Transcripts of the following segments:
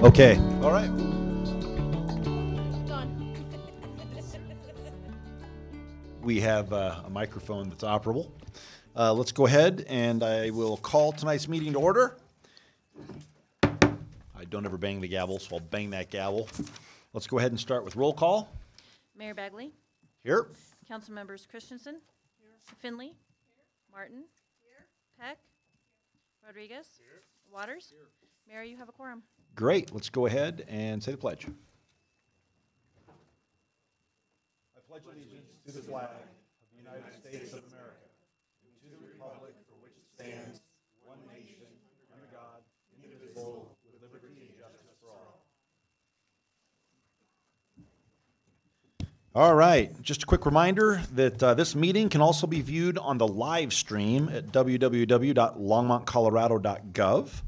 Okay. All right. Done. We have a microphone that's operable. Let's go ahead, and I will call tonight's meeting to order. I don't ever bang the gavel, so I'll bang that gavel. Let's go ahead and start with roll call. Mayor Bagley. Here. Council members Christensen. Here. Finley. Here. Martin. Here. Peck. Rodriguez. Here. Waters. Here. Mayor, you have a quorum. Great. Let's go ahead and say the pledge. I pledge allegiance to the flag of the United States of America and to the republic for which it stands, one nation, under God, indivisible, with liberty and justice for all. All right. Just a quick reminder that this meeting can also be viewed on the live stream at www.longmontcolorado.gov.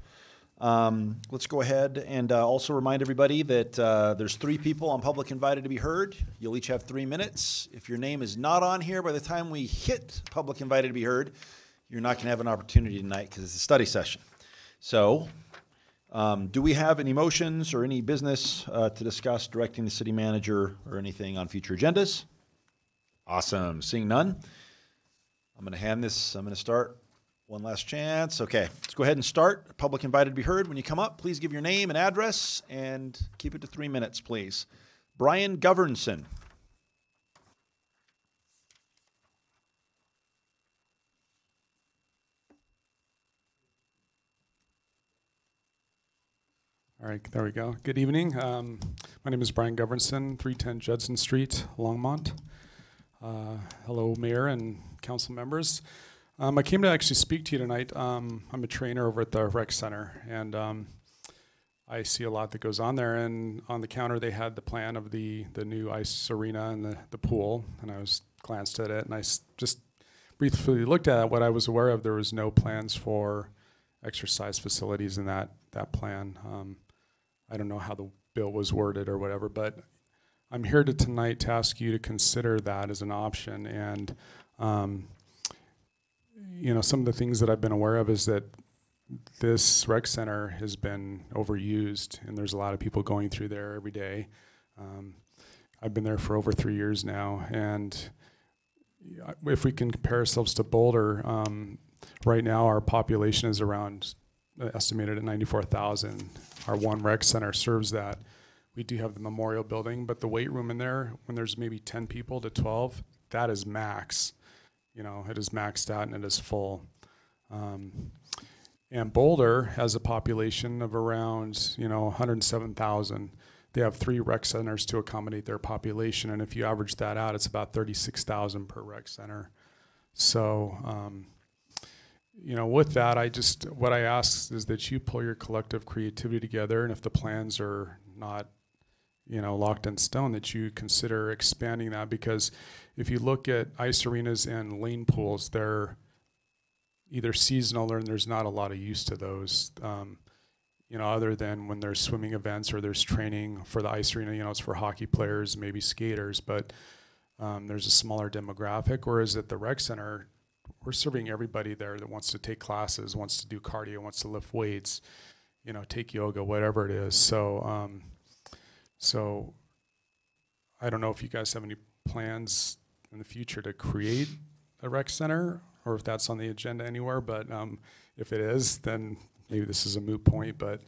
Let's go ahead and also remind everybody that there's 3 people on public invited to be heard. You'll each have 3 minutes. If your name is not on here by the time we hit public invited to be heard, you're not going to have an opportunity tonight because it's a study session. So, do we have any motions or any business to discuss directing the city manager or anything on future agendas? Awesome. Seeing none, I'm going to start. One last chance. Okay, let's go ahead and start. Public invited to be heard. When you come up, please give your name and address and keep it to 3 minutes, please. Brian Governson. All right, there we go. Good evening. My name is Brian Governson, 310 Judson Street, Longmont. Hello, Mayor and council members. I came to actually speak to you tonight. I'm a trainer over at the rec center, and I see a lot that goes on there. And on the counter, they had the plan of the new ice arena and the pool, and I glanced at it, and I just briefly looked at it. What I was aware of, there was no plans for exercise facilities in that plan. I don't know how the bill was worded or whatever, but I'm here tonight to ask you to consider that as an option. And you know, some of the things that I've been aware of is that this rec center has been overused, and there's a lot of people going through there every day. I've been there for over 3 years now, and if we can compare ourselves to Boulder, right now our population is around estimated at 94,000. Our one rec center serves that. We do have the memorial building, but the weight room in there, when there's maybe 10 people to 12, that is max. You know, it is maxed out and it is full. And Boulder has a population of around, 107,000. They have 3 rec centers to accommodate their population, and if you average that out, it's about 36,000 per rec center. So, with that, what I ask is that you pull your collective creativity together, and if the plans are not, locked in stone, that you consider expanding that, because if you look at ice arenas and lane pools, they're either seasonal or there's not a lot of use to those, other than when there's swimming events or there's training for the ice arena, it's for hockey players, maybe skaters, but there's a smaller demographic, whereas at the rec center, we're serving everybody there that wants to take classes, wants to do cardio, wants to lift weights, take yoga, whatever it is. So I don't know if you guys have any plans in the future to create a rec center, or if that's on the agenda anywhere, but if it is, then maybe this is a moot point, but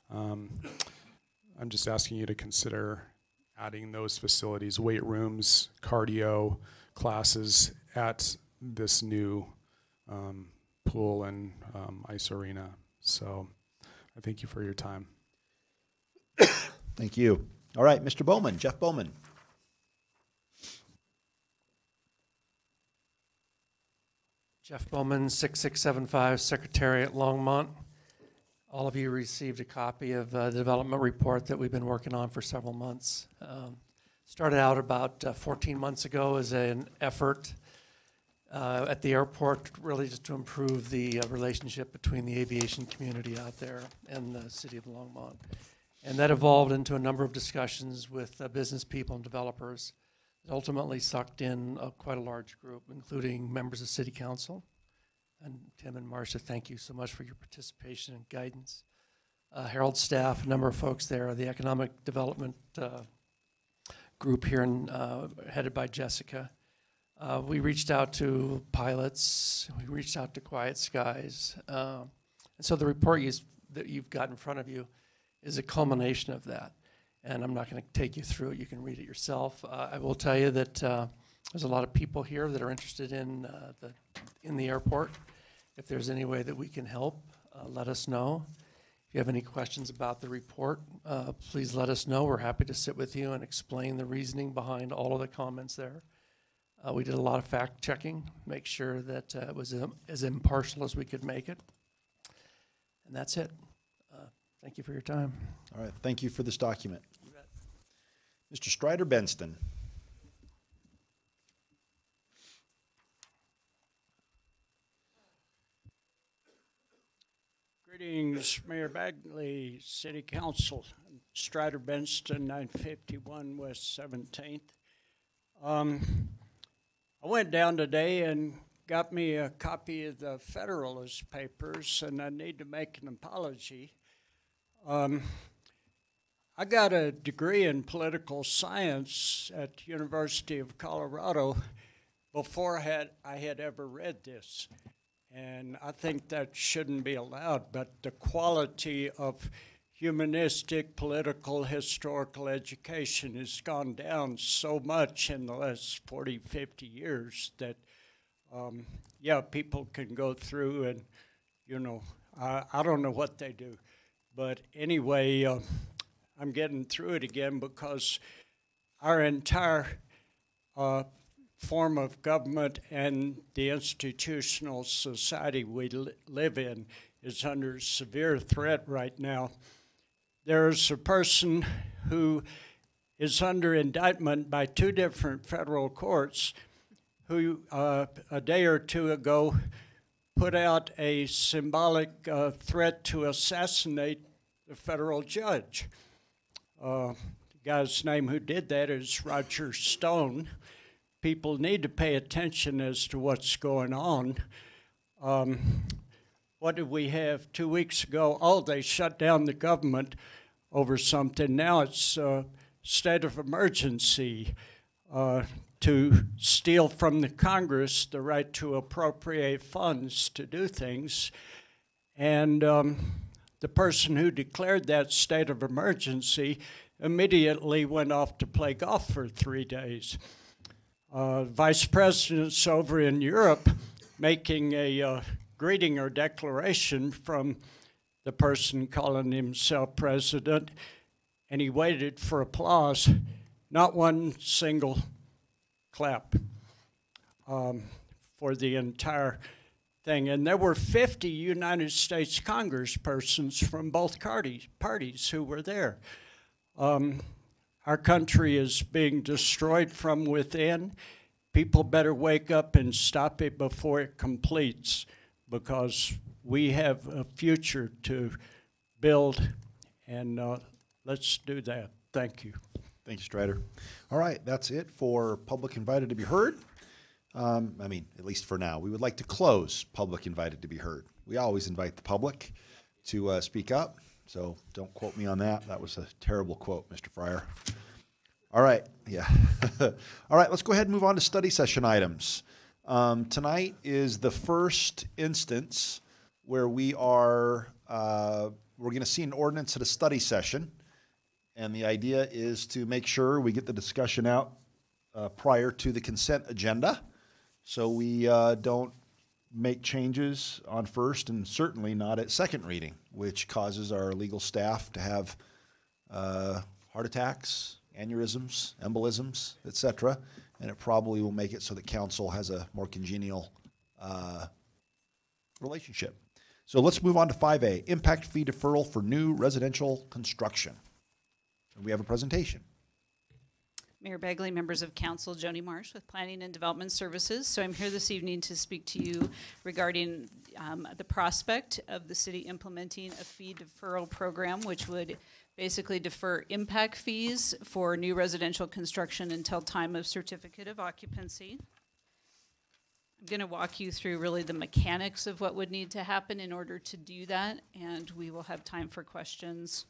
I'm just asking you to consider adding those facilities, weight rooms, cardio classes at this new pool and ice arena. So I thank you for your time. Thank you. All right, Mr. Bowman, Jeff Bowman. Jeff Bowman, 6675 Secretariat, Longmont. All of you received a copy of the development report that we've been working on for several months. Started out about 14 months ago as an effort at the airport, really just to improve the relationship between the aviation community out there and the city of Longmont. And that evolved into a number of discussions with business people and developers. It ultimately sucked in quite a large group, including members of City Council. And Tim and Marcia, thank you so much for your participation and guidance. Herald staff, a number of folks there, the economic development group here headed by Jessica. We reached out to pilots, we reached out to Quiet Skies. And so the report that you've got in front of you is a culmination of that. And I'm not going to take you through it, you can read it yourself. I will tell you that there's a lot of people here that are interested in the airport. If there's any way that we can help, let us know. If you have any questions about the report, please let us know. We're happy to sit with you and explain the reasoning behind all of the comments there. We did a lot of fact checking, make sure that it was as impartial as we could make it. And that's it. Thank you for your time. All right, thank you for this document. Mr. Strider Benston. Greetings, Mayor Bagley, City Council. Strider Benston, 951 West 17th. I went down today and got me a copy of the Federalist Papers, and I need to make an apology. I got a degree in political science at University of Colorado before I had ever read this. And I think that shouldn't be allowed, but the quality of humanistic, political, historical education has gone down so much in the last 40, 50 years that, yeah, people can go through and, you know, I don't know what they do. But anyway, I'm getting through it again because our entire form of government and the institutional society we live in is under severe threat right now. There's a person who is under indictment by 2 different federal courts who a day or two ago put out a symbolic threat to assassinate the federal judge. The guy's name who did that is Roger Stone. People need to pay attention as to what's going on. What did we have 2 weeks ago? Oh, they shut down the government over something. Now it's state of emergency to steal from the Congress the right to appropriate funds to do things. And the person who declared that state of emergency immediately went off to play golf for 3 days. Vice presidents over in Europe making a greeting or declaration from the person calling himself president, and he waited for applause, not one single clap for the entire thing. And there were 50 United States congresspersons from both parties who were there. Our country is being destroyed from within. People better wake up and stop it before it completes, because we have a future to build, and let's do that. Thank you. Thank you, Strider. All right, that's it for public invited to be heard. I mean, at least for now. We would like to close public invited to be heard. We always invite the public to speak up, so don't quote me on that. That was a terrible quote, Mr. Fryer. All right, yeah. All right, let's go ahead and move on to study session items. Tonight is the first instance where we're going to see an ordinance at a study session, and the idea is to make sure we get the discussion out prior to the consent agenda, so we don't make changes on first and certainly not at second reading, which causes our legal staff to have heart attacks, aneurysms, embolisms, etc., and it probably will make it so that council has a more congenial relationship. So let's move on to 5A, impact fee deferral for new residential construction. And we have a presentation. Mayor Bagley, members of council, Joni Marsh with Planning and Development Services. So I'm here this evening to speak to you regarding the prospect of the city implementing a fee deferral program, which would basically defer impact fees for new residential construction until time of certificate of occupancy. I'm going to walk you through really the mechanics of what would need to happen in order to do that, and we will have time for questions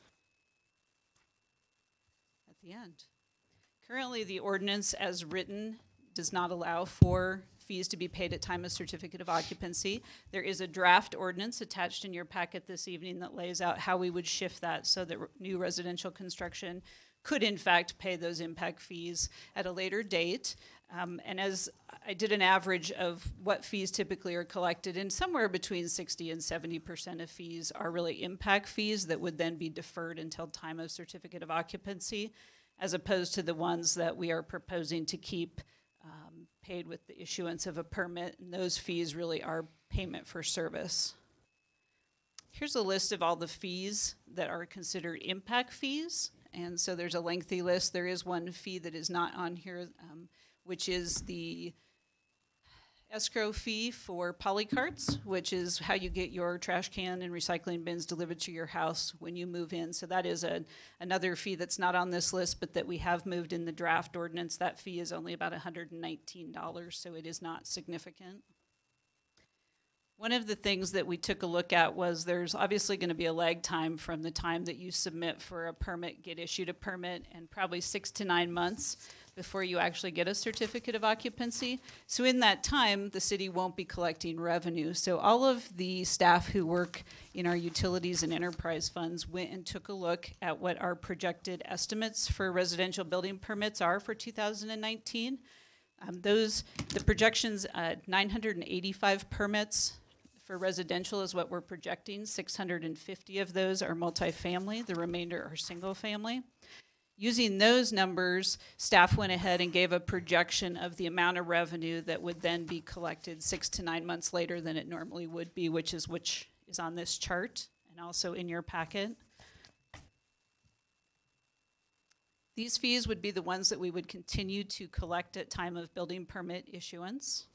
at the end. Currently, the ordinance as written does not allow for fees to be paid at time of certificate of occupancy. There is a draft ordinance attached in your packet this evening that lays out how we would shift that so that new residential construction could in fact pay those impact fees at a later date. And as I did an average of what fees typically are collected, and somewhere between 60 and 70% of fees are really impact fees that would then be deferred until time of certificate of occupancy, as opposed to the ones that we are proposing to keep paid with the issuance of a permit, and those fees really are payment for service. Here's a list of all the fees that are considered impact fees, and so there's a lengthy list. There is one fee that is not on here, which is the escrow fee for polycarts, which is how you get your trash can and recycling bins delivered to your house when you move in. So that is another fee that's not on this list, but that we have moved in the draft ordinance. That fee is only about $119, so it is not significant. One of the things that we took a look at was there's obviously going to be a lag time from the time that you submit for a permit, get issued a permit, and probably 6 to 9 months before you actually get a certificate of occupancy. So in that time, the city won't be collecting revenue. So all of the staff who work in our utilities and enterprise funds went and took a look at what our projected estimates for residential building permits are for 2019. The projections, 985 permits for residential is what we're projecting. 650 of those are multifamily. The remainder are single family. Using those numbers, staff went ahead and gave a projection of the amount of revenue that would then be collected 6 to 9 months later than it normally would be, which is on this chart and also in your packet. These fees would be the ones that we would continue to collect at time of building permit issuance.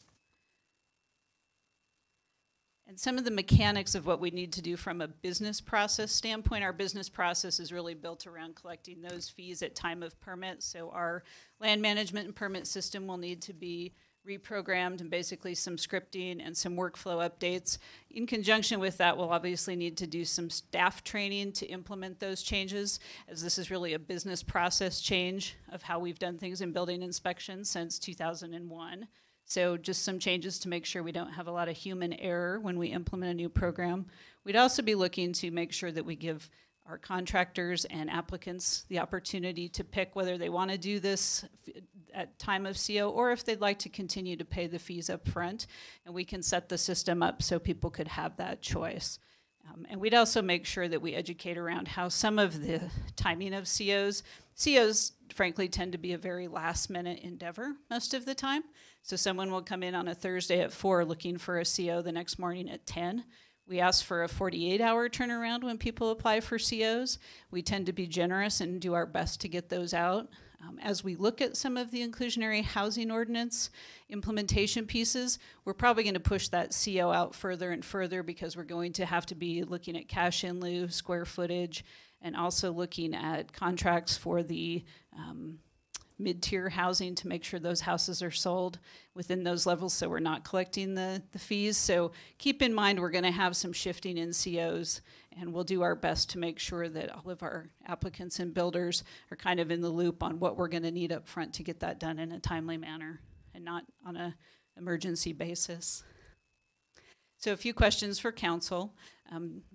And some of the mechanics of what we need to do from a business process standpoint, our business process is really built around collecting those fees at time of permit. So our land management and permit system will need to be reprogrammed, and basically some scripting and some workflow updates. In conjunction with that, we'll obviously need to do some staff training to implement those changes, as this is really a business process change of how we've done things in building inspection since 2001. So just some changes to make sure we don't have a lot of human error when we implement a new program. We'd also be looking to make sure that we give our contractors and applicants the opportunity to pick whether they want to do this at time of CO or if they'd like to continue to pay the fees up front. And we can set the system up so people could have that choice. And we'd also make sure that we educate around how some of the timing of COs frankly tend to be a very last minute endeavor most of the time. So someone will come in on a Thursday at 4 looking for a CO the next morning at 10. We ask for a 48-hour turnaround when people apply for COs. We tend to be generous and do our best to get those out. As we look at some of the inclusionary housing ordinance implementation pieces, we're probably going to push that CO out further and further because we're going to have to be looking at cash in lieu, square footage, and also looking at contracts for the mid-tier housing to make sure those houses are sold within those levels so we're not collecting the fees. So keep in mind we're going to have some shifting in COs, and we'll do our best to make sure that all of our applicants and builders are kind of in the loop on what we're going to need up front to get that done in a timely manner and not on an emergency basis. So a few questions for council.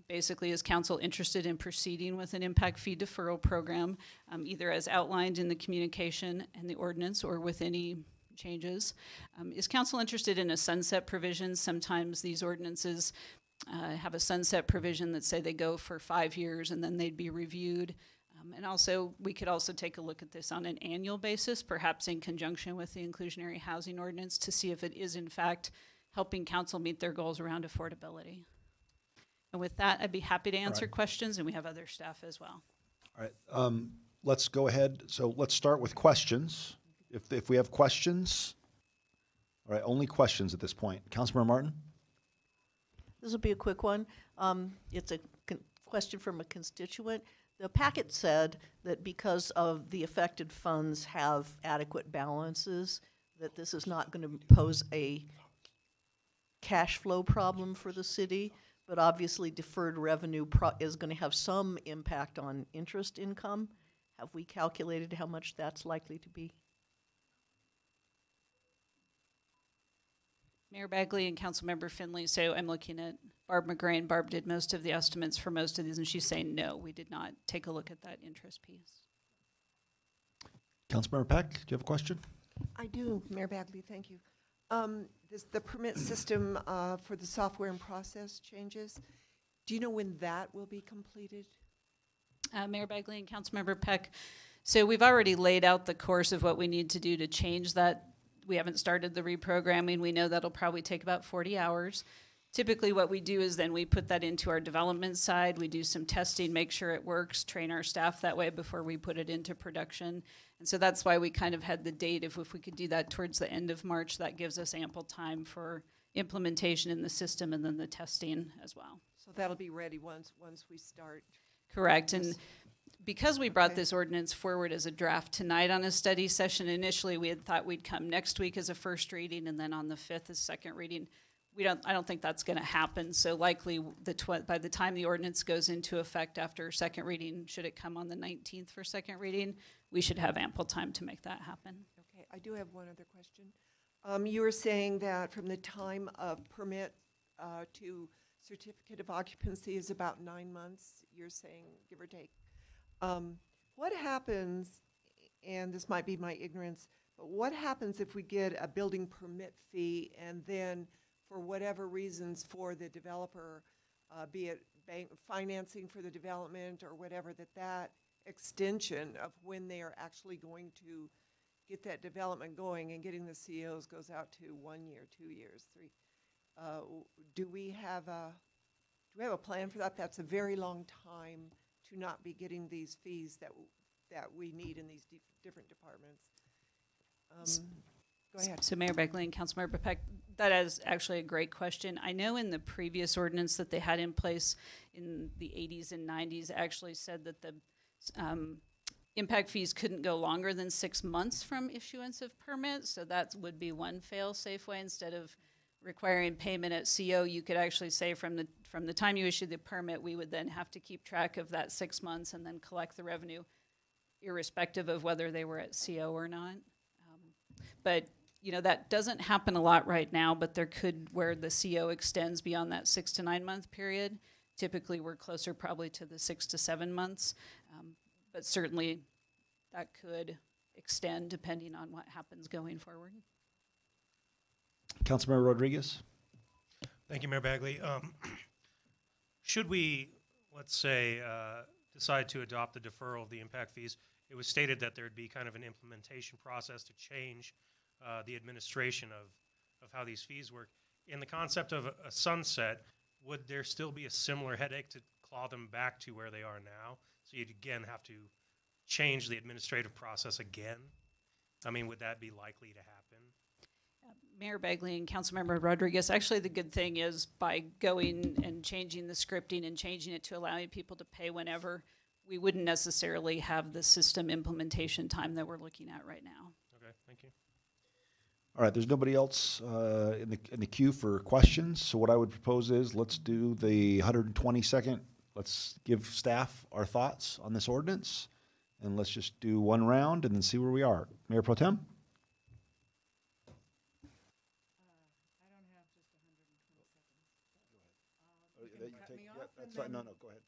Basically, is council interested in proceeding with an impact fee deferral program, either as outlined in the communication and the ordinance or with any changes? Is council interested in a sunset provision? Sometimes these ordinances have a sunset provision that say they go for 5 years and then they'd be reviewed. And also, we could also take a look at this on an annual basis, perhaps in conjunction with the inclusionary housing ordinance, to see if it is in fact helping council meet their goals around affordability. And with that, I'd be happy to answer questions, and we have other staff as well. All right, let's go ahead. So let's start with questions. If we have questions, all right, only questions at this point. Councilmember Martin? This will be a quick one. It's a question from a constituent. The packet said that because of the affected funds have adequate balances, that this is not going to pose a cash flow problem for the city, but obviously deferred revenue is going to have some impact on interest income. Have we calculated how much that's likely to be? Mayor Bagley and Councilmember Finley, so I'm looking at Barb McGrain. Barb did most of the estimates for most of these, and she's saying, no, we did not take a look at that interest piece. Councilmember Peck, do you have a question? I do, Mayor Bagley, thank you. The permit system for the software and process changes, do you know when that will be completed? Mayor Bagley and Councilmember Peck, so we've already laid out the course of what we need to do to change that. We haven't started the reprogramming. We know that'll probably take about 40 hours. Typically what we do is then we put that into our development side. We do some testing, make sure it works, train our staff that way before we put it into production. And so that's why we kind of had the date. If we could do that towards the end of March, that gives us ample time for implementation in the system and then the testing as well. So that'll be ready once we start. Correct. And because we brought this ordinance forward as a draft tonight on a study session, initially we had thought we'd come next week as a first reading and then on the 5th as second reading. I don't think that's going to happen. So likely by the time the ordinance goes into effect after second reading, should it come on the 19th for second reading, we should have ample time to make that happen. Okay, I do have one other question. You were saying that from the time of permit to certificate of occupancy is about 9 months, you're saying, give or take. What happens, and this might be my ignorance, but what happens if we get a building permit fee and then for whatever reasons for the developer, be it bank financing for the development or whatever, that extension of when they are actually going to get that development going and getting the COs goes out to 1 year, 2 years, 3. Do we have a plan for that? That's a very long time to not be getting these fees that we need in these different departments. Go ahead. So Mayor Bagley and Councilmember Peck, that is actually a great question. I know in the previous ordinance that they had in place in the 80s and 90s actually said that the impact fees couldn't go longer than 6 months from issuance of permits. So that would be one fail-safe way. Instead of requiring payment at CO, you could actually say from the time you issue the permit, we would then have to keep track of that 6 months and then collect the revenue irrespective of whether they were at CO or not. But you know, that doesn't happen a lot right now, but there could, where the CO extends beyond that 6 to 9 month period. Typically, we're closer probably to the 6 to 7 months, but certainly that could extend depending on what happens going forward. Councilmember Rodriguez. Thank you, Mayor Bagley. Should we, let's say, decide to adopt the deferral of the impact fees, it was stated that there'd be kind of an implementation process to change the administration of how these fees work. In the concept of a sunset, would there still be a similar headache to claw them back to where they are now? So you'd again have to change the administrative process again? I mean, would that be likely to happen? Mayor Bagley and Councilmember Rodriguez, actually the good thing is by going and changing the scripting and changing it to allowing people to pay whenever, we wouldn't necessarily have the system implementation time that we're looking at right now. Okay, thank you. All right, there's nobody else in the queue for questions. So what I would propose is let's do the 120-second. Let's give staff our thoughts on this ordinance, and let's just do one round and then see where we are. Mayor Pro Tem? I don't have just 120 seconds. You can cut me off and then... No, go ahead.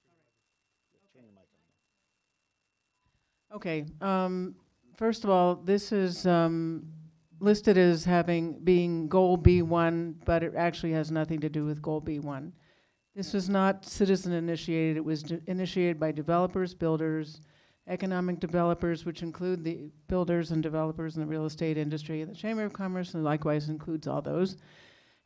Turn your mic on. Okay. First of all, this is listed as being Goal B1, but it actually has nothing to do with Goal B1. This was not citizen initiated. It was initiated by developers, builders, economic developers, which include the builders and developers in the real estate industry, the Chamber of Commerce, and likewise includes all those,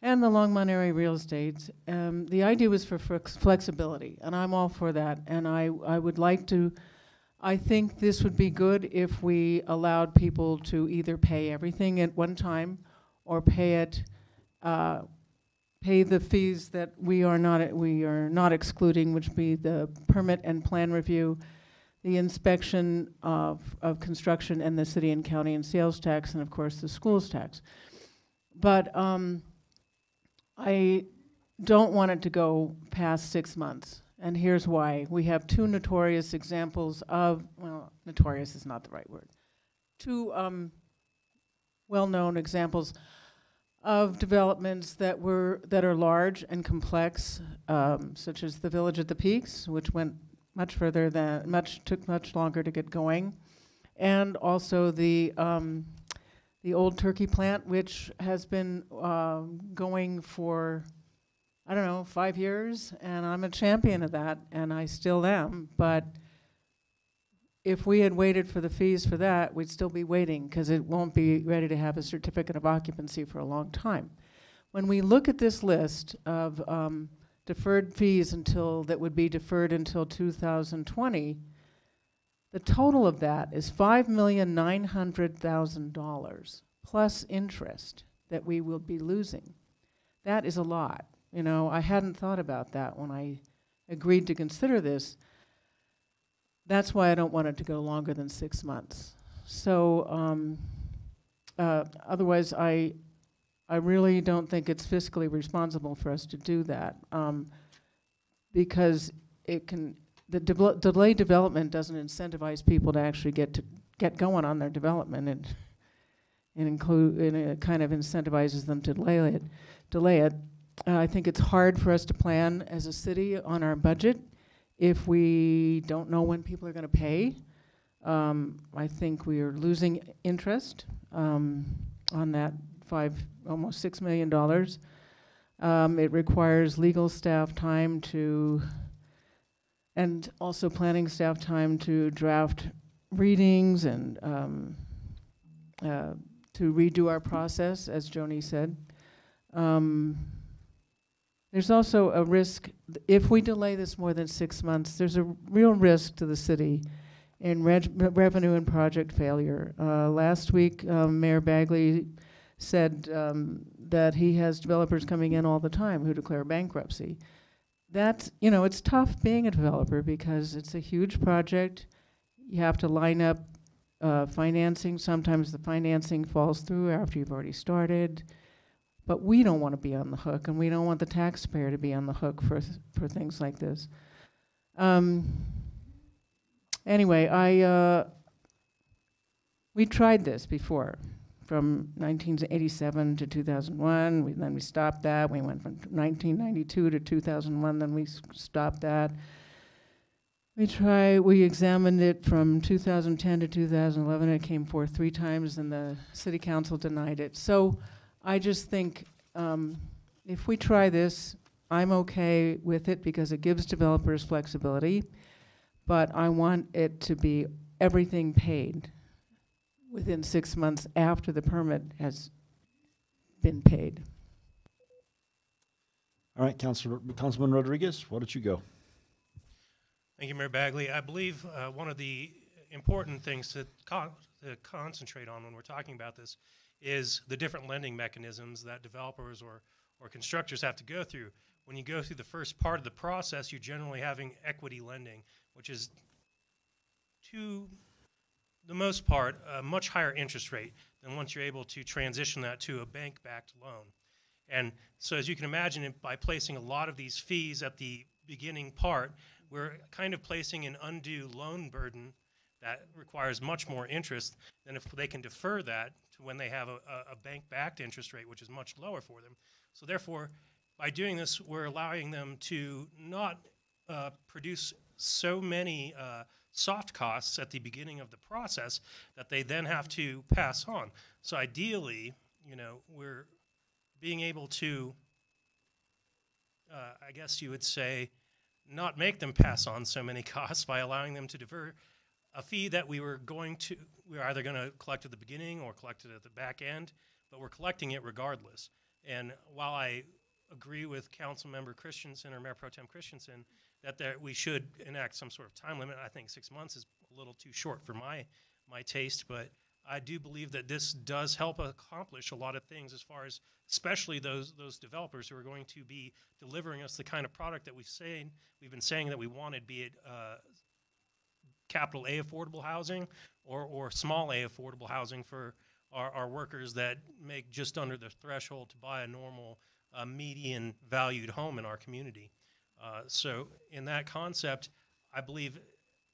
and the Longmont area real estate. The idea was for flexibility, and I'm all for that. And I would like to, I think this would be good if we allowed people to either pay everything at one time or pay the fees that we are not excluding, which would be the permit and plan review, the inspection of construction, and the city and county and sales tax, and of course the schools tax. But I don't want it to go past 6 months, and here's why. We have two notorious examples of, well, notorious is not the right word, two well-known examples of developments that are large and complex, such as the Village at the Peaks, which went much further took much longer to get going, and also the old turkey plant, which has been going for, I don't know, 5 years, and I'm a champion of that, and I still am. But if we had waited for the fees for that, we'd still be waiting, because it won't be ready to have a certificate of occupancy for a long time. When we look at this list of deferred fees that would be deferred until 2020, the total of that is $5,900,000 plus interest that we will be losing. That is a lot. You know, I hadn't thought about that when I agreed to consider this. That's why I don't want it to go longer than 6 months. So otherwise, I really don't think it's fiscally responsible for us to do that, because the delayed development doesn't incentivize people to actually get going on their development, and it kind of incentivizes them to delay it. I think it's hard for us to plan as a city on our budget if we don't know when people are going to pay. I think we are losing interest on that almost $6 million. It requires legal staff time and also planning staff time to draft readings and to redo our process, as Joni said. There's also a risk, if we delay this more than 6 months, there's a real risk to the city in revenue and project failure. Last week, Mayor Bagley said that he has developers coming in all the time who declare bankruptcy. That's, it's tough being a developer because it's a huge project. You have to line up financing. Sometimes the financing falls through after you've already started. But we don't want to be on the hook, and we don't want the taxpayer to be on the hook for things like this. Anyway, we tried this before, from 1987 to 2001. Then we stopped that. We went from 1992 to 2001. Then we stopped that. We examined it from 2010 to 2011. It came forth 3 times, and the city council denied it. So I just think if we try this, I'm okay with it because it gives developers flexibility, but I want it to be everything paid within 6 months after the permit has been paid. All right, Councilman Rodriguez, why don't you go? Thank you, Mayor Bagley. I believe one of the important things to concentrate on when we're talking about this is the different lending mechanisms that developers or constructors have to go through. When you go through the first part of the process, you're generally having equity lending, which is, to the most part, a much higher interest rate than once you're able to transition that to a bank-backed loan. And so as you can imagine, by placing a lot of these fees at the beginning part, we're kind of placing an undue loan burden that requires much more interest than if they can defer that to when they have a bank-backed interest rate, which is much lower for them. So therefore, by doing this, we're allowing them to not produce so many soft costs at the beginning of the process that they then have to pass on. So ideally, we're being able to, I guess you would say, not make them pass on so many costs by allowing them to defer a fee that we're either going to collect at the beginning or collect it at the back end, but we're collecting it regardless. And while I agree with Councilmember Christensen or Mayor Pro Tem Christensen that we should enact some sort of time limit, I think 6 months is a little too short for my taste, but I do believe that this does help accomplish a lot of things as far as especially those developers who are going to be delivering us the kind of product that we've been saying that we wanted, be it capital A affordable housing or small A affordable housing for our workers that make just under the threshold to buy a normal a median valued home in our community. So in that concept, I believe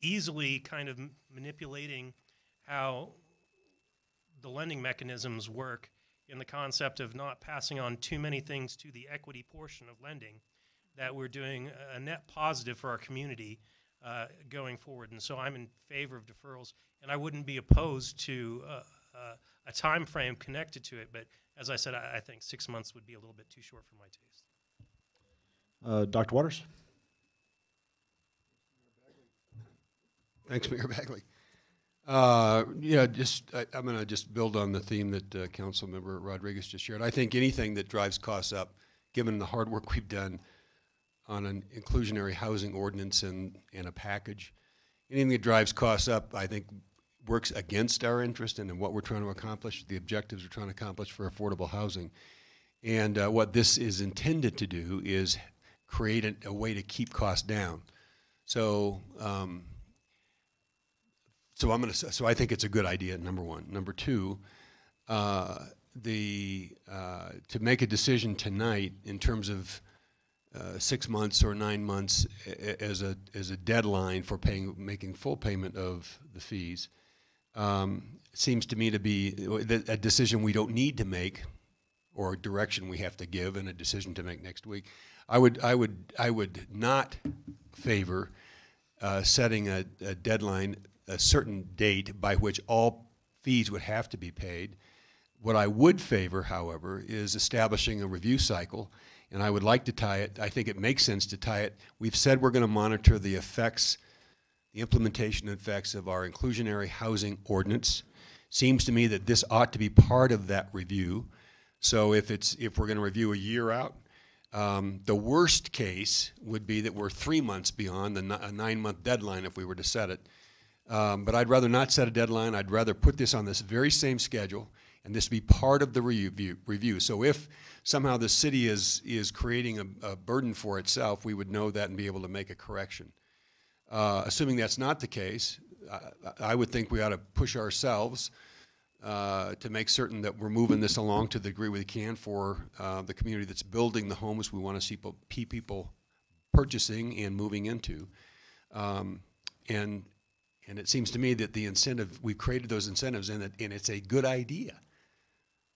easily kind of manipulating how the lending mechanisms work in the concept of not passing on too many things to the equity portion of lending, that we're doing a net positive for our community going forward. And so I'm in favor of deferrals, and I wouldn't be opposed to a time frame connected to it. But as I said, I think 6 months would be a little bit too short for my taste. Dr. Waters? Thanks, Mayor Bagley. I'm going to just build on the theme that Councilmember Rodriguez just shared. I think anything that drives costs up, given the hard work we've done on an inclusionary housing ordinance and a package, anything that drives costs up, I think, works against our interest and in what we're trying to accomplish, the objectives we're trying to accomplish for affordable housing. And what this is intended to do is create a way to keep costs down. So, so I think it's a good idea, number one. Number two, to make a decision tonight in terms of 6 months or 9 months as a deadline for making full payment of the fees seems to me to be a decision we don't need to make, or a direction we have to give, and a decision to make next week. I would not favor setting a deadline, a certain date by which all fees would have to be paid. What I would favor, however, is establishing a review cycle, and I would like to tie it, I think it makes sense to tie it. We've said we're going to monitor the effects, the implementation effects of our inclusionary housing ordinance. Seems to me that this ought to be part of that review. So if we're going to review a year out, the worst case would be that we're 3 months beyond a 9-month deadline if we were to set it. But I'd rather not set a deadline. I'd rather put this on this very same schedule, and this be part of the review. So if somehow the city is creating a burden for itself, we would know that and be able to make a correction. Assuming that's not the case, I would think we ought to push ourselves to make certain that we're moving this along to the degree we can for the community that's building the homes we want to see people purchasing and moving into. And it seems to me that the incentive, we've created those incentives, and it's a good idea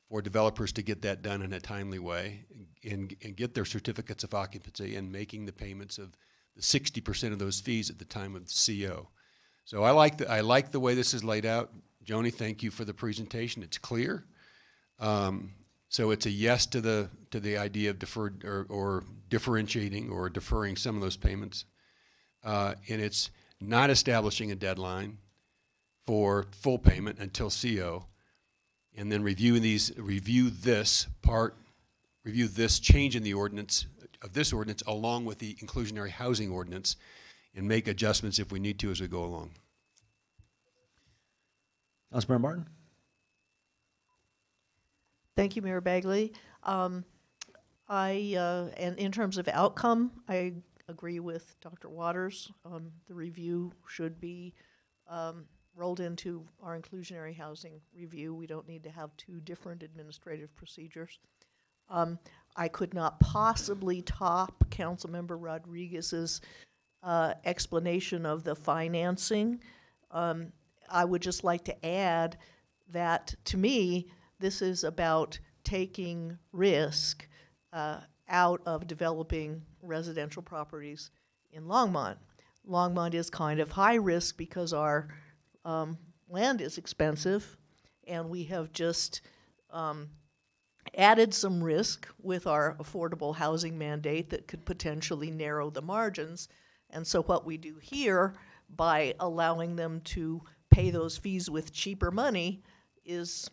for developers to get that done in a timely way and get their certificates of occupancy and making the payments of the 60% of those fees at the time of the CO. So I like the way this is laid out. Joni, thank you for the presentation. It's clear. So it's a yes to the idea of deferred or differentiating or deferring some of those payments. And it's not establishing a deadline for full payment until CO, and then review this change in the ordinance of this ordinance along with the inclusionary housing ordinance, and make adjustments if we need to as we go along. Councilmember Martin? Thank you, Mayor Bagley. And in terms of outcome, I agree with Dr. Waters. The review should be rolled into our inclusionary housing review. We don't need to have two different administrative procedures. I could not possibly top Councilmember Rodriguez's explanation of the financing. I would just like to add that, to me, this is about taking risk out of developing residential properties in Longmont. Longmont is kind of high risk because our land is expensive, and we have just added some risk with our affordable housing mandate that could potentially narrow the margins. And so what we do here, by allowing them to pay those fees with cheaper money, is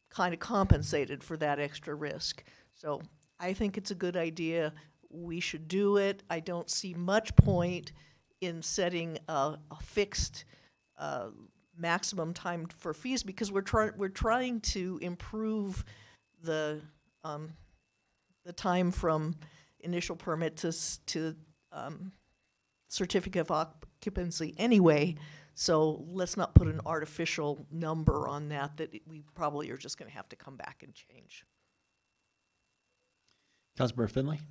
kind of compensated for that extra risk. So I think it's a good idea. We should do it. I don't see much point in setting a fixed maximum time for fees, because we're trying to improve the time from initial permit to certificate of occupancy anyway. So let's not put an artificial number on that we probably are just going to have to come back and change. Councilmember Finley?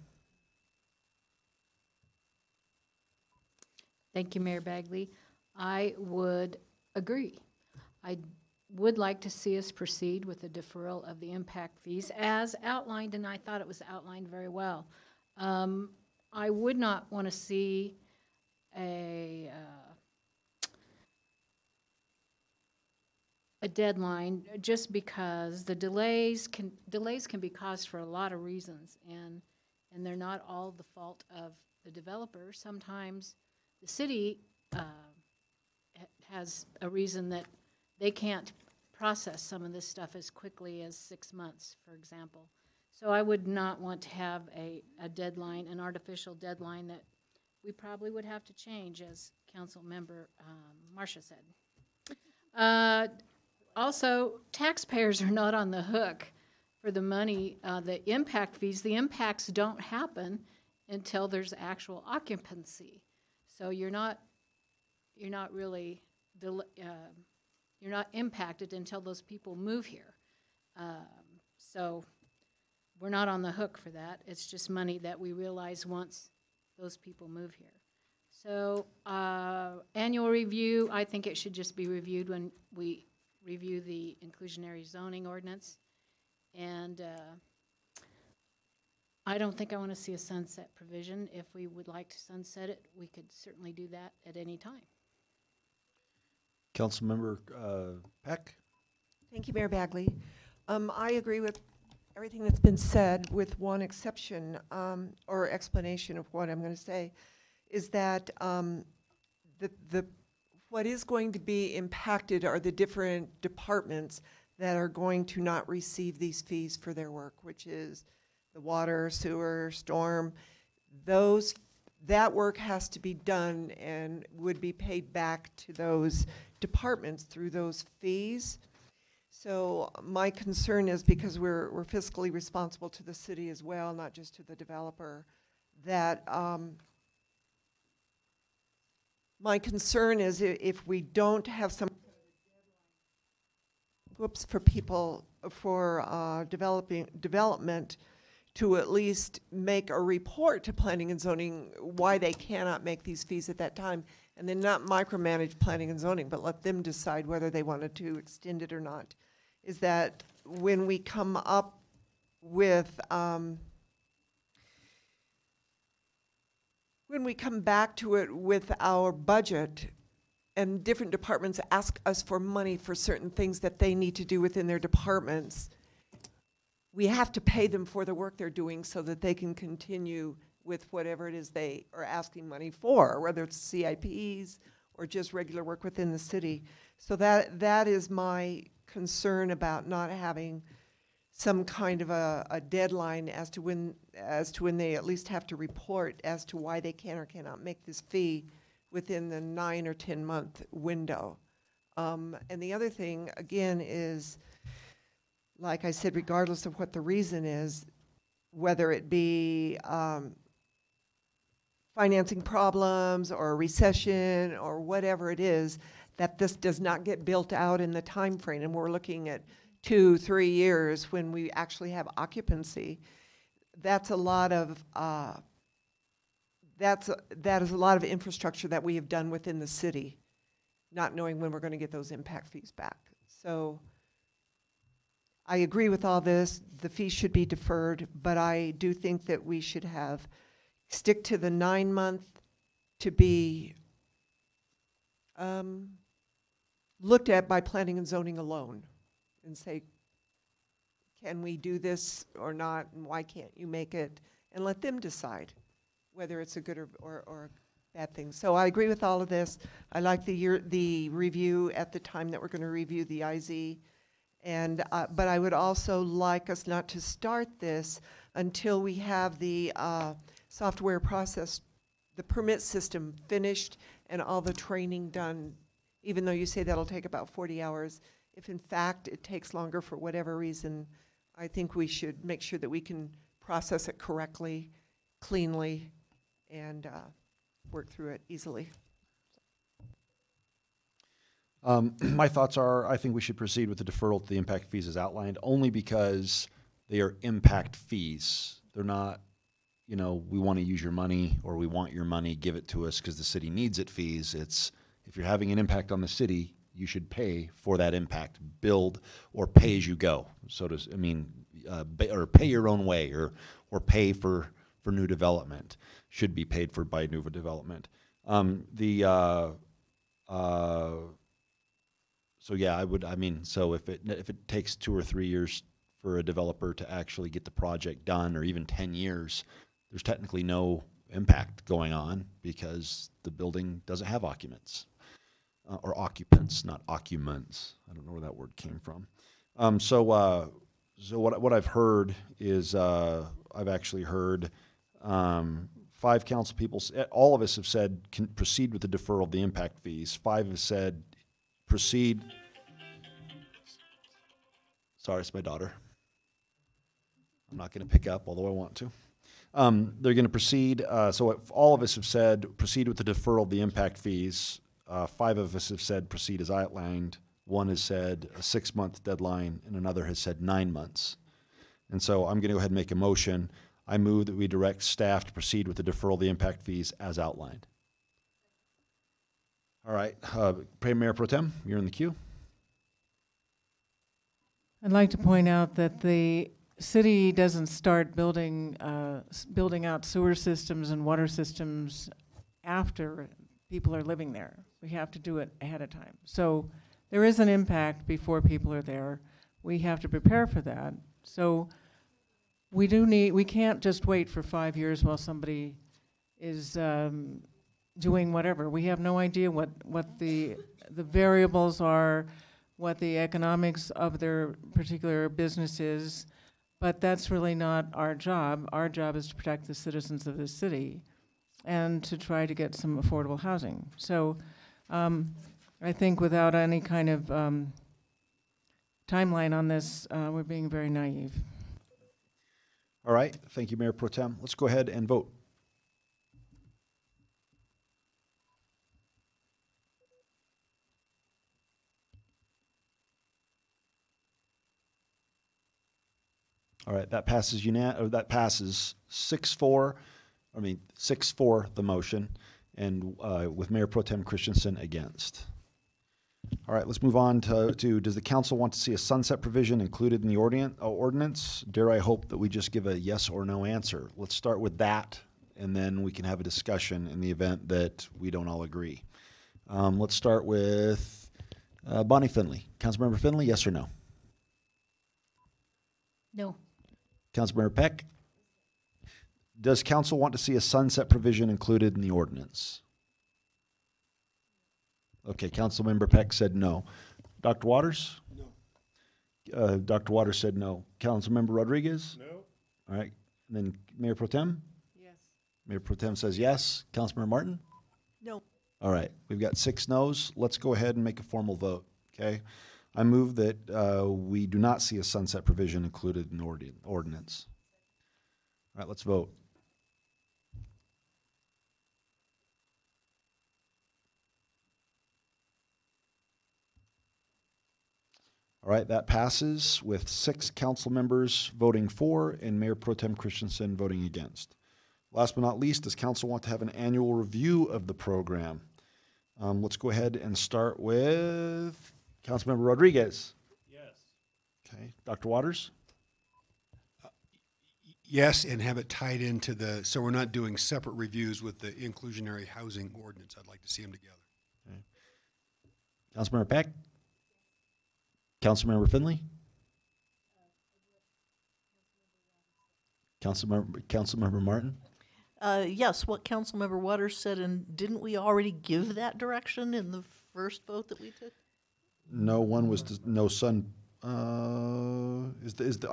Thank you, Mayor Bagley. I would agree. I would like to see us proceed with the deferral of the impact fees as outlined, and I thought it was outlined very well. I would not want to see a deadline just because the delays can be caused for a lot of reasons, and they're not all the fault of the developer. Sometimes the city has a reason that they can't process some of this stuff as quickly as 6 months, for example. So I would not want to have a deadline, an artificial deadline that we probably would have to change, as Council Member Marcia said. Also, taxpayers are not on the hook for the money, the impact fees. The impacts don't happen until there's actual occupancy. So you're not really you're not impacted until those people move here. So we're not on the hook for that. It's just money that we realize once those people move here. So annual review, I think it should just be reviewed when we review the inclusionary zoning ordinance. And I don't think I want to see a sunset provision. If we would like to sunset it, we could certainly do that at any time. Councilmember Peck? Thank you, Mayor Bagley. I agree with everything that's been said, with one exception or explanation of what I'm going to say, is that what is going to be impacted are the different departments that are going to not receive these fees for their work, which is the water, sewer, storm. That work has to be done and would be paid back to those departments through those fees. So my concern is, because we're fiscally responsible to the city as well, not just to the developer, that my concern is if we don't have some for people for development to at least make a report to planning and zoning why they cannot make these fees at that time, and then not micromanage planning and zoning, but let them decide whether they wanted to extend it or not, is that when we come up with when we come back to it with our budget and different departments ask us for money for certain things that they need to do within their departments, we have to pay them for the work they're doing so that they can continue with whatever it is they are asking money for, whether it's CIPs or just regular work within the city. So that is my concern about not having some kind of a deadline as to when they at least have to report as to why they can or cannot make this fee within the 9 or 10 month window. And the other thing, again, is, like I said, regardless of what the reason is, whether it be financing problems or recession or whatever it is, that this does not get built out in the time frame, and we're looking at 2-3 years when we actually have occupancy. That's a lot of that is a lot of infrastructure that we have done within the city, not knowing when we're going to get those impact fees back. So I agree with all this. The fee should be deferred, but I do think that we should stick to the 9 month to be looked at by planning and zoning alone, and say, can we do this or not, and why can't you make it, and let them decide whether it's a good or a bad thing. So I agree with all of this. I like the review at the time that we're going to review the IZ, and but I would also like us not to start this until we have the software process, the permit system finished, and all the training done. Even though you say that'll take about 40 hours, if in fact it takes longer for whatever reason, I think we should make sure that we can process it correctly, cleanly, and work through it easily. My thoughts are, I think we should proceed with the deferral to the impact fees as outlined, only because they are impact fees. They're not, you know, we want to use your money or we want your money, give it to us because the city needs it fees. It's, if you're having an impact on the city, you should pay for that impact, build or pay as you go. So does, I mean, or pay your own way, or pay for new development, should be paid for by new development. So yeah, so if it takes 2 or 3 years for a developer to actually get the project done, or even 10 years, there's technically no impact going on because the building doesn't have occupants. Or occupants, not occupants. I don't know where that word came from. So what I've heard is, I've actually heard 5 council people, all of us have said can proceed with the deferral of the impact fees. 5 have said proceed. Sorry, it's my daughter. I'm not going to pick up, although I want to. They're going to proceed. So all of us have said proceed with the deferral of the impact fees. 5 of us have said proceed as outlined. 1 has said a 6-month deadline, and another has said 9 months. And so I'm going to go ahead and make a motion. I move that we direct staff to proceed with the deferral of the impact fees as outlined. All right, Mayor Pro Tem, you're in the queue. I'd like to point out that the city doesn't start building out sewer systems and water systems after people are living there. We have to do it ahead of time. So there is an impact before people are there. We have to prepare for that. So we can't just wait for 5 years while somebody is doing whatever. We have no idea what the variables are, what the economics of their particular business is, but that's really not our job. Our job is to protect the citizens of the city and to try to get some affordable housing. So I think without any kind of timeline on this, we're being very naive. All right, thank you, Mayor Pro Tem. Let's go ahead and vote. All right, that passes 6-4. 6-4 the motion, and with Mayor Pro Tem Christensen against. All right, let's move on to does the council want to see a sunset provision included in the ordinance? Dare I hope that we just give a yes or no answer? Let's start with that, and then we can have a discussion in the event that we don't all agree. Let's start with Bonnie Finley. Councilmember Finley, yes or no? No. Councilmember Peck? Does council want to see a sunset provision included in the ordinance? Okay, Councilmember Peck said no. Dr. Waters? No. Dr. Waters said no. Councilmember Rodriguez? No. All right. And then Mayor Pro Tem? Yes. Mayor Pro Tem says yes. Councilmember Martin? No. All right. We've got 6 no's. Let's go ahead and make a formal vote, okay? I move that we do not see a sunset provision included in the ordinance. All right, let's vote. All right, that passes with 6 council members voting for and Mayor Pro Tem Christensen voting against. Last but not least, does council want to have an annual review of the program? Let's go ahead and start with Councilmember Rodriguez. Yes. Okay, Dr. Waters? Yes, and have it tied into the, so we're not doing separate reviews with the inclusionary housing ordinance. I'd like to see them together. Okay. Councilmember Peck? Councilmember Finley? Councilmember Martin? Yes, what Councilmember Waters said, and didn't we already give that direction in the first vote that we took? No, one was no sun. I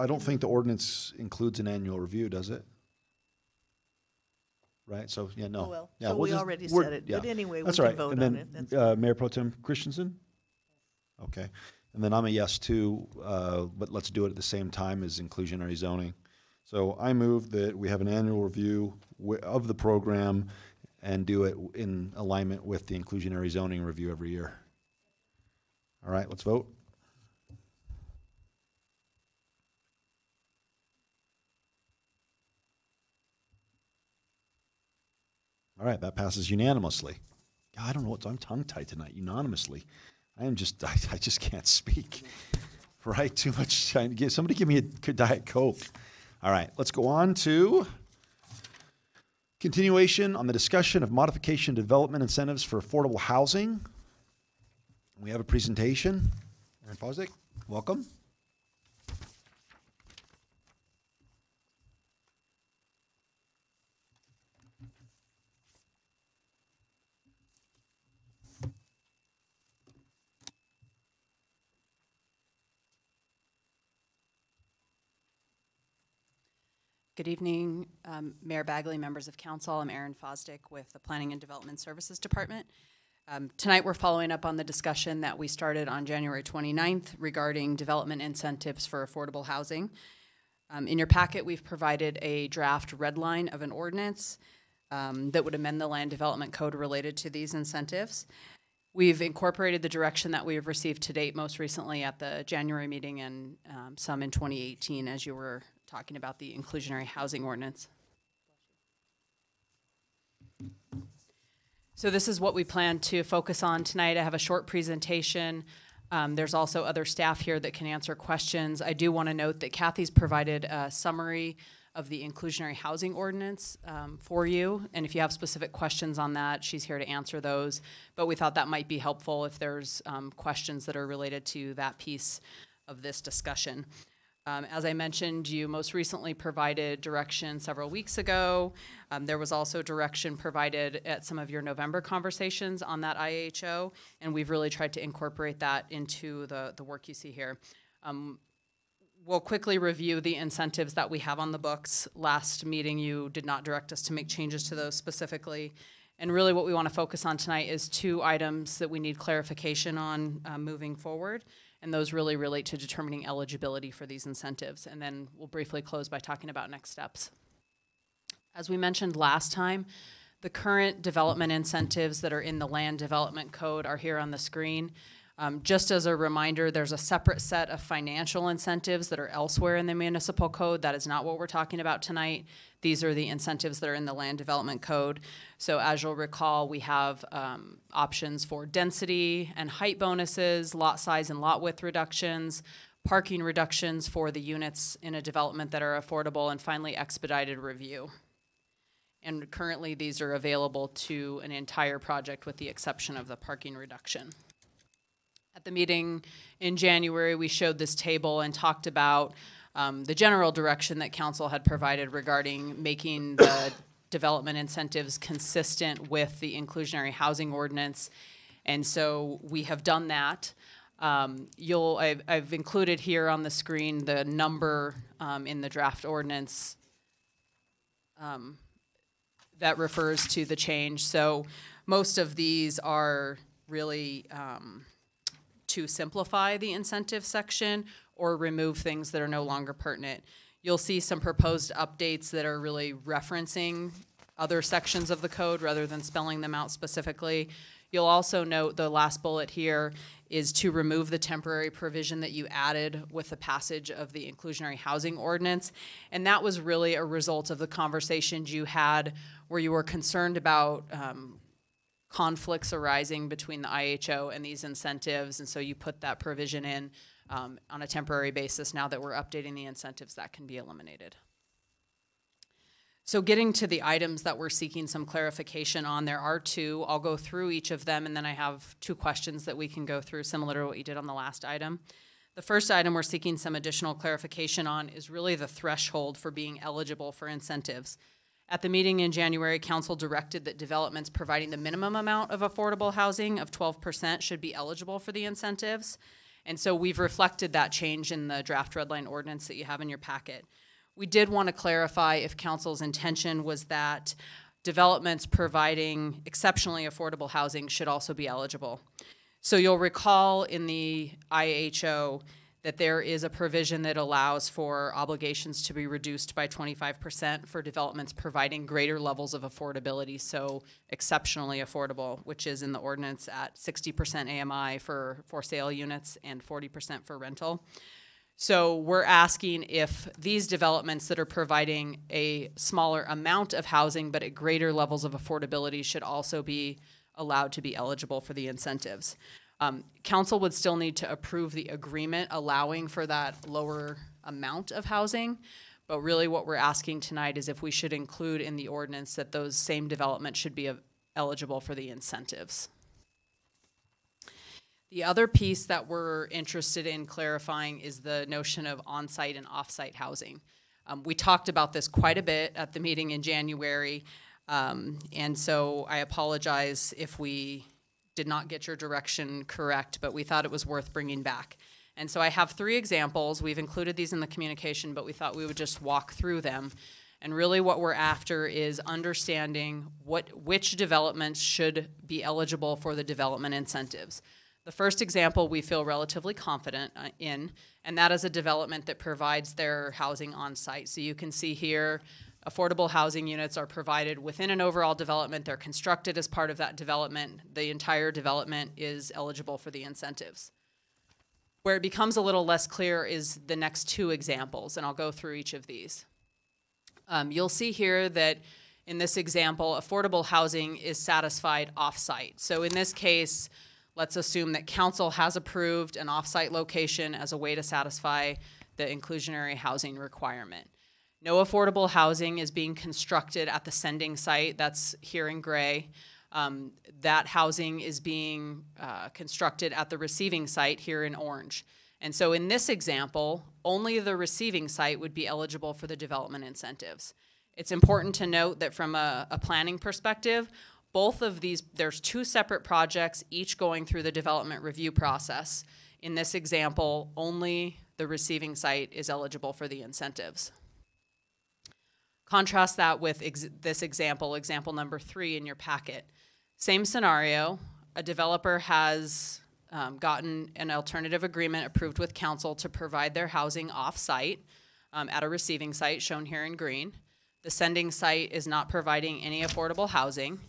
don't think the ordinance includes an annual review, does it? Right. So yeah, no. Oh, well, yeah, so we already said it. Yeah. But anyway, That's we right. can vote and then, on it. That's Mayor Pro Tem Christensen. Okay, and then I'm a yes too. But let's do it at the same time as inclusionary zoning. So I move that we have an annual review of the program and do it in alignment with the inclusionary zoning review every year. All right, let's vote. All right, that passes unanimously. God, I don't know what, I'm tongue-tied tonight, unanimously. I just can't speak. Right, too much time. Somebody give me a Diet Coke. All right, let's go on to continuation on the discussion of modification development incentives for affordable housing. We have a presentation. Aaron Fosdick, welcome. Good evening, Mayor Bagley, members of council. I'm Erin Fosdick with the Planning and Development Services Department. Tonight we're following up on the discussion that we started on January 29th regarding development incentives for affordable housing. In your packet, we've provided a draft red line of an ordinance that would amend the land development code related to these incentives. We've incorporated the direction that we have received to date, most recently at the January meeting and some in 2018 as you were talking about the inclusionary housing ordinance. So this is what we plan to focus on tonight. I have a short presentation. There's also other staff here that can answer questions. I do want to note that Kathy's provided a summary of the inclusionary housing ordinance for you. And if you have specific questions on that, she's here to answer those. But we thought that might be helpful if there's questions that are related to that piece of this discussion. As I mentioned, you most recently provided direction several weeks ago. There was also direction provided at some of your November conversations on that IHO, and we've really tried to incorporate that into the work you see here. We'll quickly review the incentives that we have on the books. Last meeting, you did not direct us to make changes to those specifically. And really what we want to focus on tonight is 2 items that we need clarification on moving forward. And those really relate to determining eligibility for these incentives. And then we'll briefly close by talking about next steps. As we mentioned last time, the current development incentives that are in the land development code are here on the screen. Just as a reminder, there's a separate set of financial incentives that are elsewhere in the municipal code. That is not what we're talking about tonight. These are the incentives that are in the land development code. So as you'll recall, we have options for density and height bonuses, lot size and lot width reductions, parking reductions for the units in a development that are affordable, and finally expedited review. And currently these are available to an entire project with the exception of the parking reduction. At the meeting in January, we showed this table and talked about the general direction that council had provided regarding making the development incentives consistent with the inclusionary housing ordinance. And so we have done that. I've included here on the screen the number in the draft ordinance that refers to the change. So most of these are really to simplify the incentive section or remove things that are no longer pertinent. You'll see some proposed updates that are really referencing other sections of the code rather than spelling them out specifically. You'll also note the last bullet here is to remove the temporary provision that you added with the passage of the inclusionary housing ordinance. And that was really a result of the conversations you had where you were concerned about conflicts arising between the IHO and these incentives, and so you put that provision in on a temporary basis. Now that we're updating the incentives, that can be eliminated. So getting to the items that we're seeking some clarification on, there are 2. I'll go through each of them, and then I have 2 questions that we can go through, similar to what you did on the last item. The first item we're seeking some additional clarification on is really the threshold for being eligible for incentives. At the meeting in January, council directed that developments providing the minimum amount of affordable housing of 12% should be eligible for the incentives. And so we've reflected that change in the draft redline ordinance that you have in your packet. We did want to clarify if council's intention was that developments providing exceptionally affordable housing should also be eligible. So you'll recall in the IHO that there is a provision that allows for obligations to be reduced by 25% for developments providing greater levels of affordability, so exceptionally affordable, which is in the ordinance at 60% AMI for sale units and 40% for rental. So we're asking if these developments that are providing a smaller amount of housing but at greater levels of affordability should also be allowed to be eligible for the incentives. Council would still need to approve the agreement allowing for that lower amount of housing, but really what we're asking tonight is if we should include in the ordinance that those same developments should be eligible for the incentives. The other piece that we're interested in clarifying is the notion of on-site and off-site housing. We talked about this quite a bit at the meeting in January, and so I apologize if we did not get your direction correct, but we thought it was worth bringing back. And so I have 3 examples. We've included these in the communication, but we thought we would just walk through them. And really what we're after is understanding which developments should be eligible for the development incentives. The first example we feel relatively confident in, and that is a development that provides their housing on site. So you can see here, affordable housing units are provided within an overall development. They're constructed as part of that development. The entire development is eligible for the incentives. Where it becomes a little less clear is the next 2 examples, and I'll go through each of these. You'll see here that in this example, affordable housing is satisfied off-site. So in this case, let's assume that council has approved an off-site location as a way to satisfy the inclusionary housing requirement. No affordable housing is being constructed at the sending site, that's here in gray. That housing is being constructed at the receiving site here in orange. And so in this example, only the receiving site would be eligible for the development incentives. It's important to note that from a planning perspective, both of these, there's 2 separate projects, each going through the development review process. In this example, only the receiving site is eligible for the incentives. Contrast that with this example, example number 3 in your packet. Same scenario, a developer has gotten an alternative agreement approved with council to provide their housing off-site at a receiving site shown here in green. The sending site is not providing any affordable housing.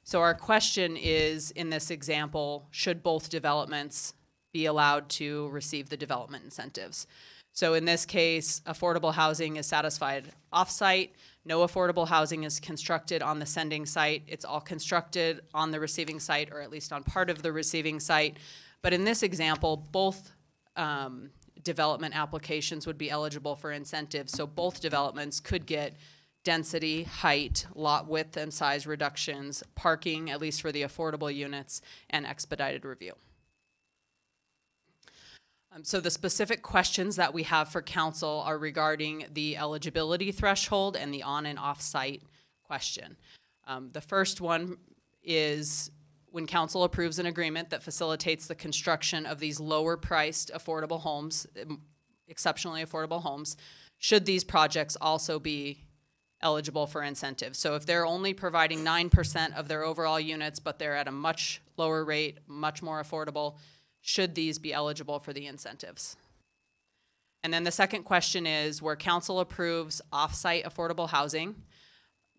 So our question is, in this example, should both developments be allowed to receive the development incentives? So in this case, affordable housing is satisfied off-site. No affordable housing is constructed on the sending site. It's all constructed on the receiving site, or at least on part of the receiving site. But in this example, both development applications would be eligible for incentives. So both developments could get density, height, lot width and size reductions, parking, at least for the affordable units, and expedited review. So the specific questions that we have for council are regarding the eligibility threshold and the on and off site question. The first one is when council approves an agreement that facilitates the construction of these lower priced affordable homes, exceptionally affordable homes, should these projects also be eligible for incentives? So if they're only providing 9% of their overall units, but they're at a much lower rate, much more affordable, should these be eligible for the incentives? And then the second question is, where council approves off-site affordable housing,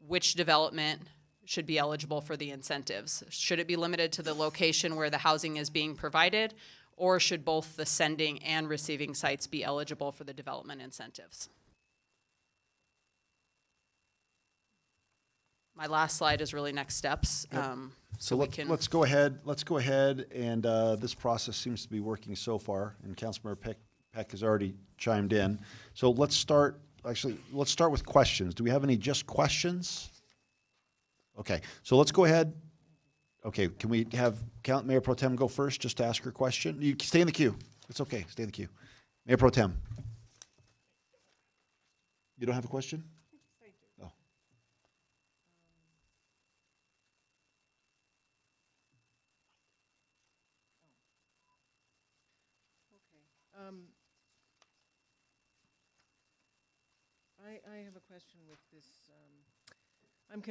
which development should be eligible for the incentives? Should it be limited to the location where the housing is being provided, or should both the sending and receiving sites be eligible for the development incentives? My last slide is really next steps. Yep. So let's go ahead. Let's go ahead, and this process seems to be working so far. And Councilmember Peck has already chimed in. So let's start. Actually, let's start with questions. Do we have any just questions? Okay. So let's go ahead. Okay. Can we have Mayor Pro Tem go first, just to ask her question? You can stay in the queue. It's okay. Stay in the queue. Mayor Pro Tem. You don't have a question? Oh. I have a question with this. I'm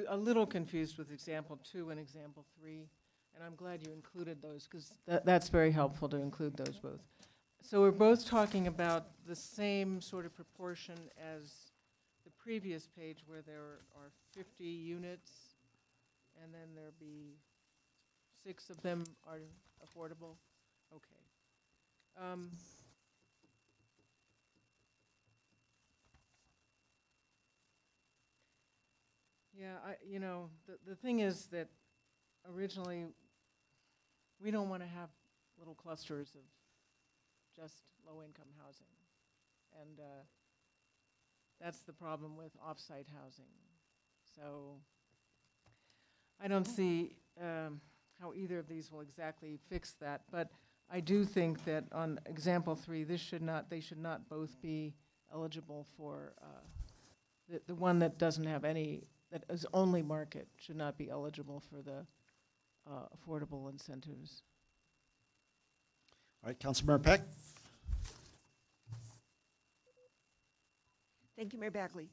a little confused with example 2 and example 3, and I'm glad you included those because that's very helpful to include those both. So we're both talking about the same sort of proportion as the previous page where there are 50 units, and then there'll be 6 of them are affordable. Okay. Yeah, the thing is that originally, we don't want to have little clusters of just low-income housing. And that's the problem with off-site housing. So I don't see how either of these will exactly fix that. But I do think that on example 3, they should not both be eligible for, the one that doesn't have any, that is only market, should not be eligible for the affordable incentives. All right, Councilmember Peck. Thank you, Mayor Bagley.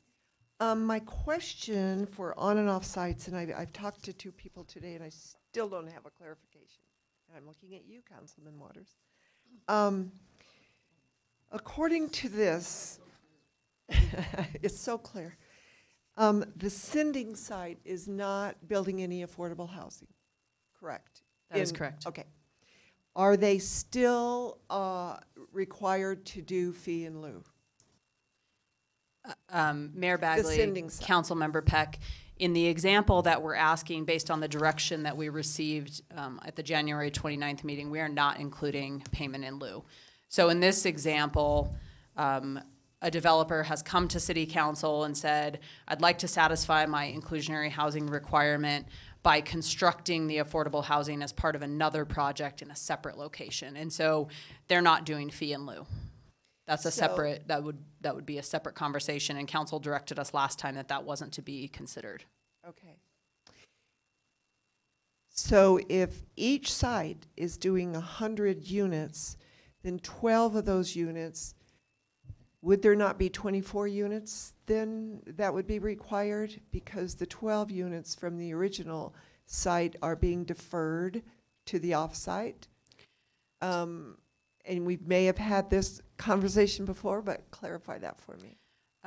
My question for on and off sites, and I've talked to 2 people today, and I still don't have a clarification. And I'm looking at you, Councilman Waters. According to this, it's so clear. The sending site is not building any affordable housing, correct? That is correct. Okay. Are they still required to do fee in lieu? Mayor Bagley, Councilmember Peck, in the example that we're asking based on the direction that we received at the January 29th meeting, we are not including payment in lieu. So in this example, a developer has come to City Council and said, I'd like to satisfy my inclusionary housing requirement by constructing the affordable housing as part of another project in a separate location. And so they're not doing fee in lieu. That's a separate, that would be a separate conversation, and council directed us last time that wasn't to be considered. Okay. So if each site is doing 100 units, then 12 of those units, would there not be 24 units then that would be required? Because the 12 units from the original site are being deferred to the off-site. And we may have had this conversation before, but clarify that for me.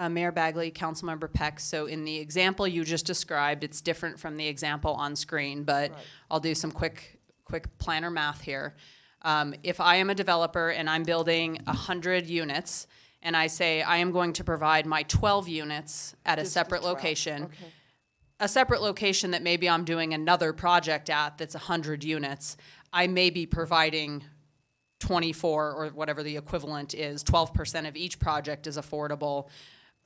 Mayor Bagley, Councilmember Peck, so in the example you just described, it's different from the example on screen, but right. I'll do some quick planner math here. If I am a developer and I'm building 100 units, and I say I am going to provide my 12 units at a separate location, okay. A separate location that maybe I'm doing another project at that's 100 units, I may be providing 24 or whatever the equivalent is, 12% of each project is affordable,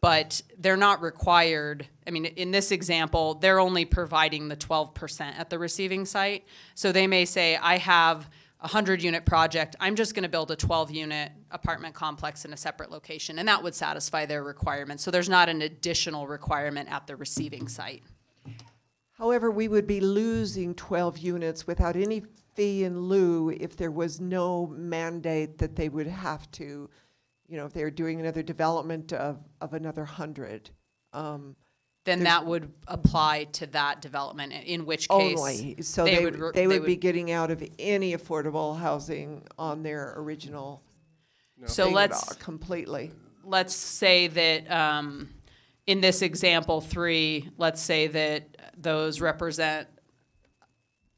but they're not required. I mean, in this example, they're only providing the 12% at the receiving site. So they may say, I have a 100-unit project, I'm just gonna build a 12-unit apartment complex in a separate location, and that would satisfy their requirements. So there's not an additional requirement at the receiving site. However, we would be losing 12 units without any fee in lieu if there was no mandate that they would have to, you know, if they were doing another development of another 100. Then that would apply to that development, in which case only. So they would be getting out of any affordable housing on their original. No. So let's completely. Let's say that in this example 3, let's say that those represent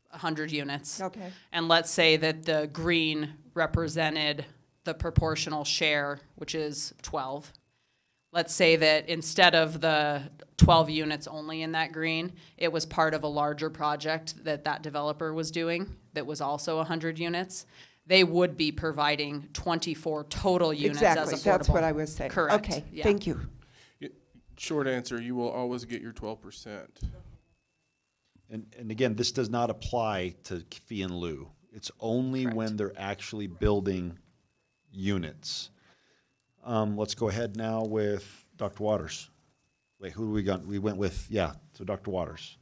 100 units. Okay. And let's say that the green represented the proportional share, which is 12. Let's say that instead of the 12 units only in that green, it was part of a larger project that developer was doing that was also 100 units. They would be providing 24 total units as affordable. Exactly, that's what I was saying. Correct. Okay, yeah. Thank you. Short answer, you will always get your 12%. And again, this does not apply to fee in lieu. It's only Correct. when they're actually building units. Let's go ahead now with Dr. Waters. Wait, who do we got? We went with, so Dr. Waters.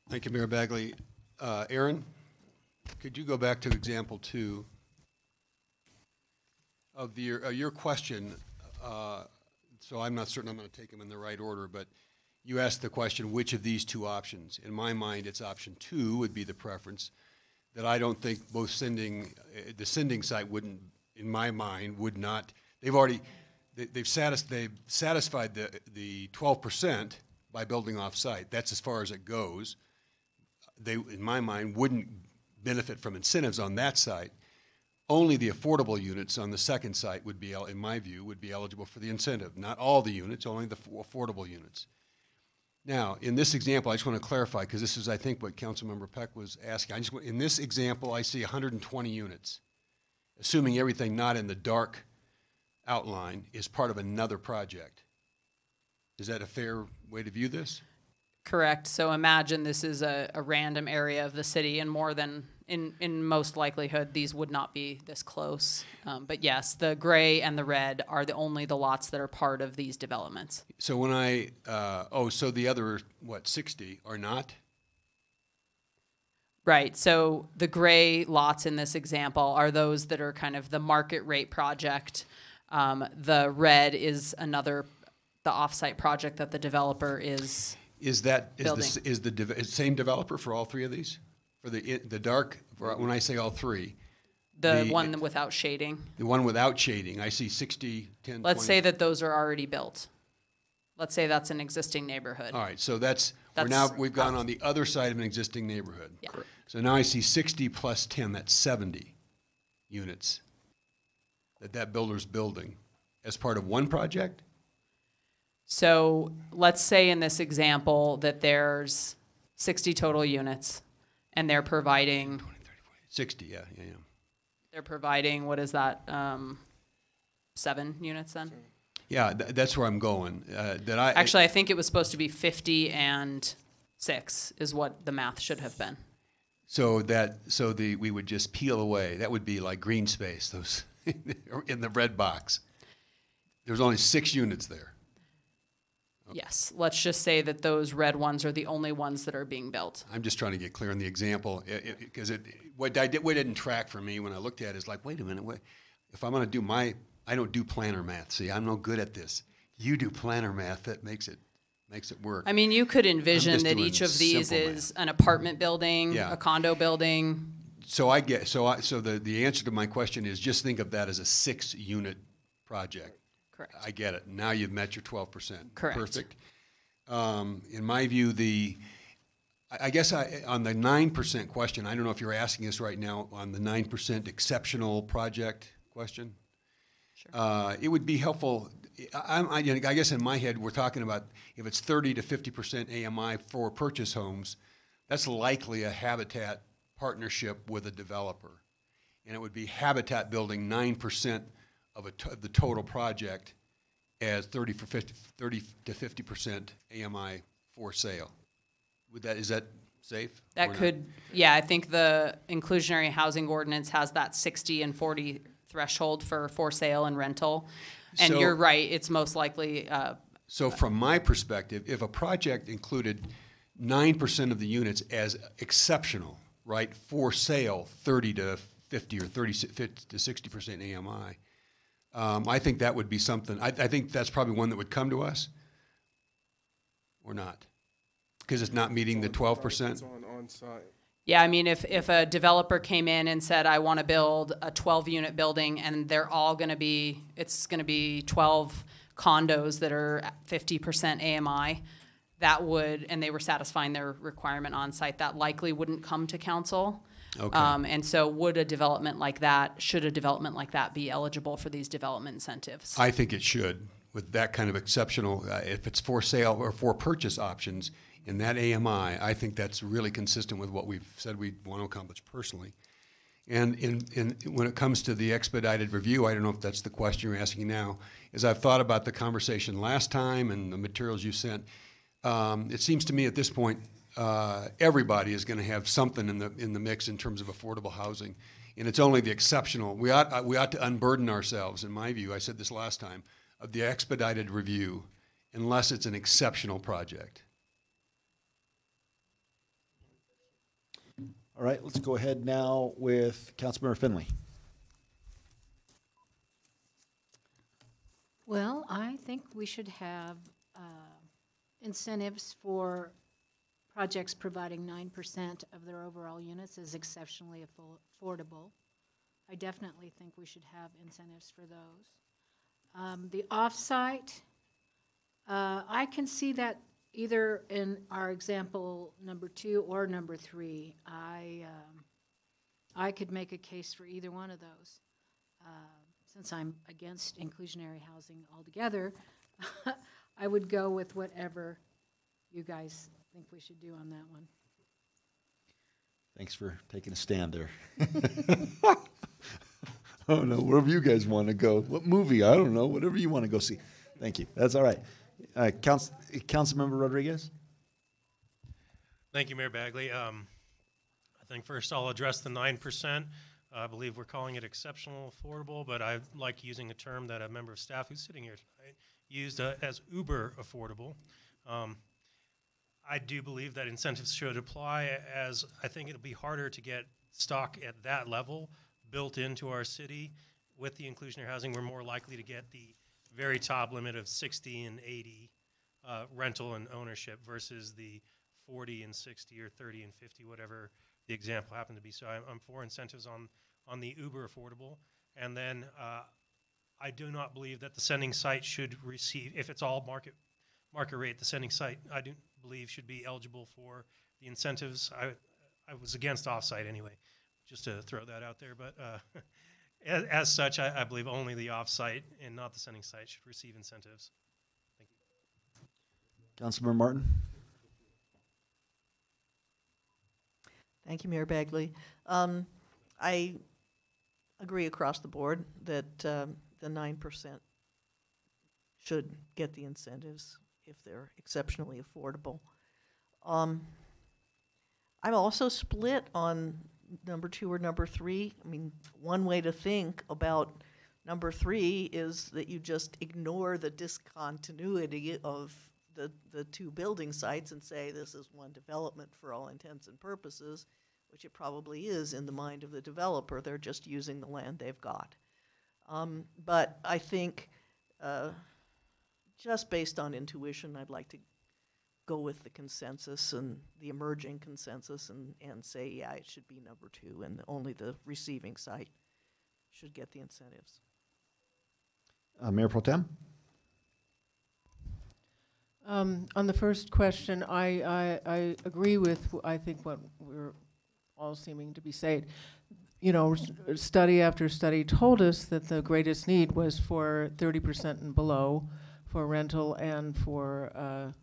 Thank you, Mayor Bagley. Aaron, could you go back to example 2 of your question? So I'm not certain I'm going to take them in the right order, but you asked the question, which of these 2 options? In my mind, it's option 2 would be the preference. That I don't think both the sending site wouldn't, in my mind, would not. They've satisfied the 12% by building off-site. That's as far as it goes. They, in my mind, wouldn't benefit from incentives on that site. Only the affordable units on the second site would be, in my view, would be eligible for the incentive. Not all the units, only the affordable units. Now, in this example, I just want to clarify, because this is, I think, what Councilmember Peck was asking. In this example, I see 120 units, assuming everything not in the dark outline is part of another project. Is that a fair way to view this? Correct. So imagine this is a random area of the city, and more than, in most likelihood, these would not be this close. But yes, the gray and the red are only the lots that are part of these developments. So when so the other, 60 are not? Right. So the gray lots in this example are those that are kind of the market rate project. The red is the offsite project that the developer is. Is the same developer for all three of these? For the dark, when I say all three? The one without shading. The one without shading, I see 60, 10, Let's 20. say that those are already built. Let's say that's an existing neighborhood. All right, so we've gone on the other side of an existing neighborhood. Yeah. So now I see 60 plus 10, that's 70 units that builder's building as part of one project? So let's say in this example that there's 60 total units, and they're providing 20, 30, 40, 60, yeah. They're providing, what is that, 7 units then? Yeah, that's where I'm going. Actually, I think it was supposed to be 50 and 6 is what the math should have been. We would just peel away. That would be like green space, those in the red box. There's only 6 units there. Yes, let's just say that those red ones are the only ones that are being built. I'm just trying to get clear on the example, because what didn't track for me when I looked at it is like, wait a minute, if I'm going to do I don't do planner math. See, I'm no good at this. You do planner math, that makes it work. I mean, you could envision that each of these is an apartment building, a condo building. So the answer to my question is just think of that as a 6-unit project. Correct. I get it. Now you've met your 12%. Correct. Perfect. In my view, I guess on the 9% question, I don't know if you're asking us right now on the 9% exceptional project question. Sure. It would be helpful. I guess in my head, we're talking about if it's 30 to 50% AMI for purchase homes, that's likely a Habitat partnership with a developer. And it would be Habitat building 9% of the total project as 30 to 50% AMI for sale. Is that safe? That could, yeah, I think the inclusionary housing ordinance has that 60 and 40 threshold for sale and rental. And you're right, it's most likely. So from my perspective, if a project included 9% of the units as exceptional, right, for sale, 30 to 50 or 30 to 60% AMI, I think that would be something. I think that's probably one that would come to us, or not, because it's not meeting the 12%. It's on site. Yeah, I mean, if a developer came in and said, I want to build a 12-unit building, and they're all going to be, it's going to be 12 condos that are 50% AMI, that would, and they were satisfying their requirement on site, that likely wouldn't come to council. Okay. And so should a development like that be eligible for these development incentives? I think it should, with that kind of exceptional, if it's for sale or for purchase options in that AMI, I think that's really consistent with what we've said we want to accomplish personally. And when it comes to the expedited review, I don't know if that's the question you're asking now, as I've thought about the conversation last time and the materials you sent, it seems to me at this point, everybody is going to have something in the mix in terms of affordable housing, and it's only the exceptional. We ought to unburden ourselves, in my view. I said this last time, of the expedited review, unless it's an exceptional project. All right, let's go ahead now with Councilmember Finley. Well, I think we should have incentives for projects providing 9% of their overall units as exceptionally affordable. I definitely think we should have incentives for those. The off-site, I can see that either in our example number 2 or number 3. I could make a case for either one of those. Since I'm against inclusionary housing altogether, I would go with whatever you guys think we should do on that one. Thanks for taking a stand there. Oh no, wherever you guys want to go. What movie? I don't know. Whatever you want to go see. Thank you. That's all right. Councilmember Rodriguez. Thank you, Mayor Bagley. I think first I'll address the 9%. I believe we're calling it exceptional affordable, but I like using a term that a member of staff who's sitting here tonight used as uber affordable. I do believe that incentives should apply, as I think it'll be harder to get stock at that level built into our city. With the inclusionary housing, we're more likely to get the very top limit of 60 and 80 rental and ownership versus the 40 and 60 or 30 and 50, whatever the example happened to be. So I'm for incentives on the uber affordable. And then I do not believe that the sending site should receive, if it's all market rate, the sending site, I do believe, should be eligible for the incentives. I was against offsite anyway, just to throw that out there. But as such, I believe only the offsite and not the sending site should receive incentives. Thank you. Councilmember Martin. Thank you, Mayor Bagley. I agree across the board that the 9% should get the incentives if they're exceptionally affordable. I'm also split on number 2 or number 3. I mean, one way to think about number 3 is that you just ignore the discontinuity of the 2 building sites and say this is one development for all intents and purposes, which it probably is in the mind of the developer. They're just using the land they've got. But I think just based on intuition, I'd like to go with the consensus and the emerging consensus and say, yeah, it should be number 2, and only the receiving site should get the incentives. Mayor Pro Tem? On the first question, I agree with, I think, what we're all seeming to be saying. You know, study after study told us that the greatest need was for 30% and below for rental and for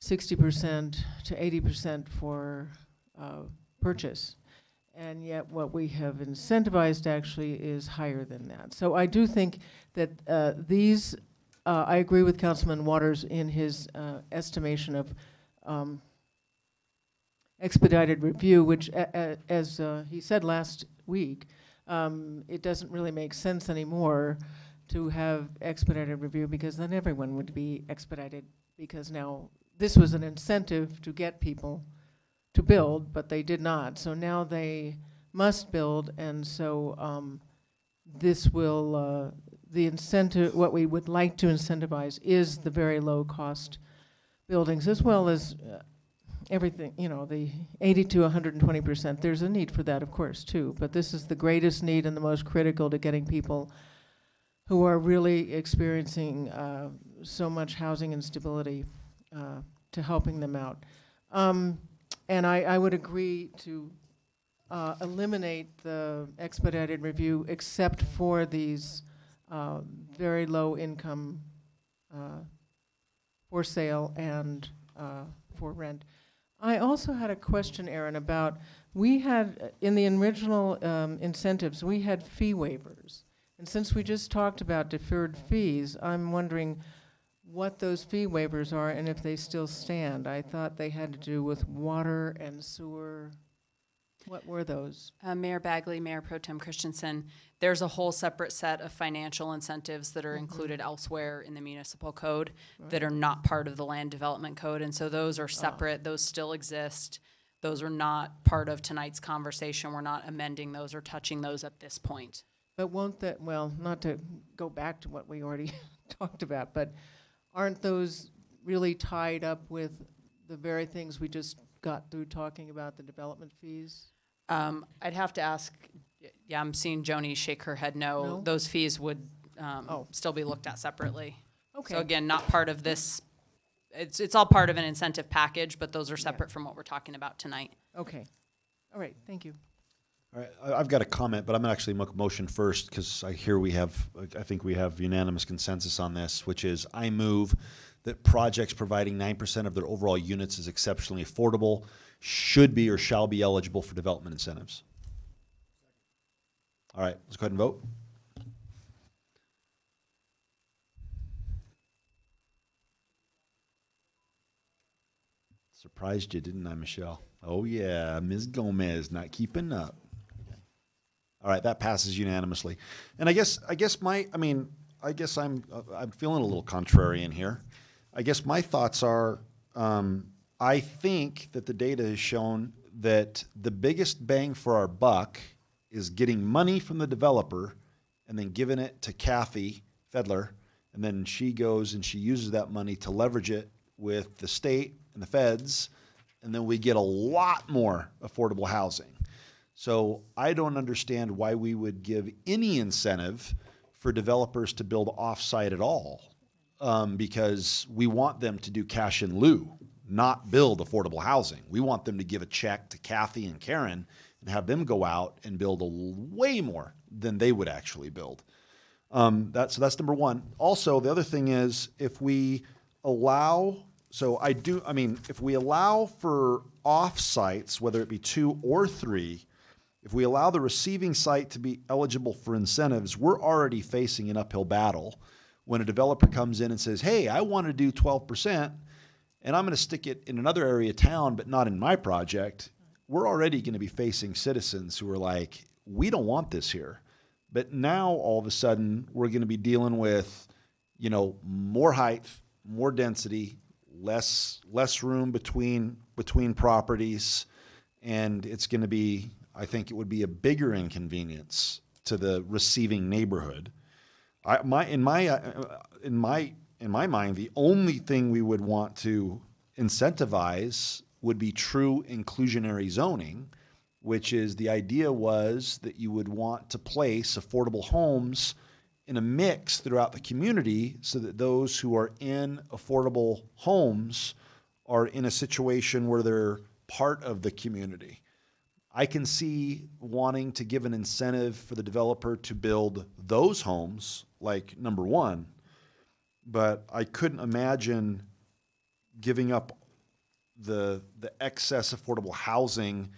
60% to 80% for purchase. And yet what we have incentivized actually is higher than that. So I do think that I agree with Councilman Waters in his estimation of expedited review, which, as he said last week, it doesn't really make sense anymore to have expedited review, because then everyone would be expedited, because now this was an incentive to get people to build, but they did not. So now they must build, and so this will, the incentive, what we would like to incentivize is the very low cost buildings, as well as everything, you know, the 80 to 120%. There's a need for that, of course, too, but this is the greatest need and the most critical to getting people who are really experiencing so much housing instability to helping them out. And I would agree to eliminate the expedited review except for these very low income for sale and for rent. I also had a question, Aaron, about, we had, in the original incentives, we had fee waivers. And since we just talked about deferred fees, I'm wondering what those fee waivers are and if they still stand. I thought they had to do with water and sewer. What were those? Mayor Bagley, Mayor Pro Tem Christensen, there's a whole separate set of financial incentives that are included elsewhere in the municipal code that are not part of the land development code. And so those are separate. Those still exist. Those are not part of tonight's conversation. We're not amending those or touching those at this point. But won't that, well, not to go back to what we already talked about, but aren't those really tied up with the very things we just got through talking about, the development fees? I'd have to ask, yeah, I'm seeing Joni shake her head no. Those fees would still be looked at separately. Okay. So again, not part of this, it's all part of an incentive package, but those are separate from what we're talking about tonight. Okay. All right, thank you. All right, I've got a comment, but I'm going to actually make a motion first, because I think we have unanimous consensus on this, which is I move that projects providing 9% of their overall units is exceptionally affordable should be or shall be eligible for development incentives. All right, let's go ahead and vote. Surprised you, didn't I, Michelle? Oh yeah, Ms. Gomez not keeping up. All right, that passes unanimously. And I guess I'm feeling a little contrarian here. I guess my thoughts are, I think that the data has shown that the biggest bang for our buck is getting money from the developer and then giving it to Kathy Fedler, and then she goes and she uses that money to leverage it with the state and the feds, and then we get a lot more affordable housing. So I don't understand why we would give any incentive for developers to build off-site at all, because we want them to do cash in lieu, not build affordable housing. We want them to give a check to Kathy and Karen and have them go out and build way more than they would actually build. So that's number one. Also, the other thing is if we allow for off-sites, whether it be 2 or 3, if we allow the receiving site to be eligible for incentives, we're already facing an uphill battle when a developer comes in and says, hey, I want to do 12%, and I'm going to stick it in another area of town, but not in my project. We're already going to be facing citizens who are like, we don't want this here. But now, all of a sudden, we're going to be dealing with, more height, more density, less room between properties, and it's going to be, I think it would be a bigger inconvenience to the receiving neighborhood. In my mind, the only thing we would want to incentivize would be true inclusionary zoning, which is the idea was that you would want to place affordable homes in a mix throughout the community so that those who are in affordable homes are in a situation where they're part of the community. I can see wanting to give an incentive for the developer to build those homes, like number one, but I couldn't imagine giving up the excess affordable housing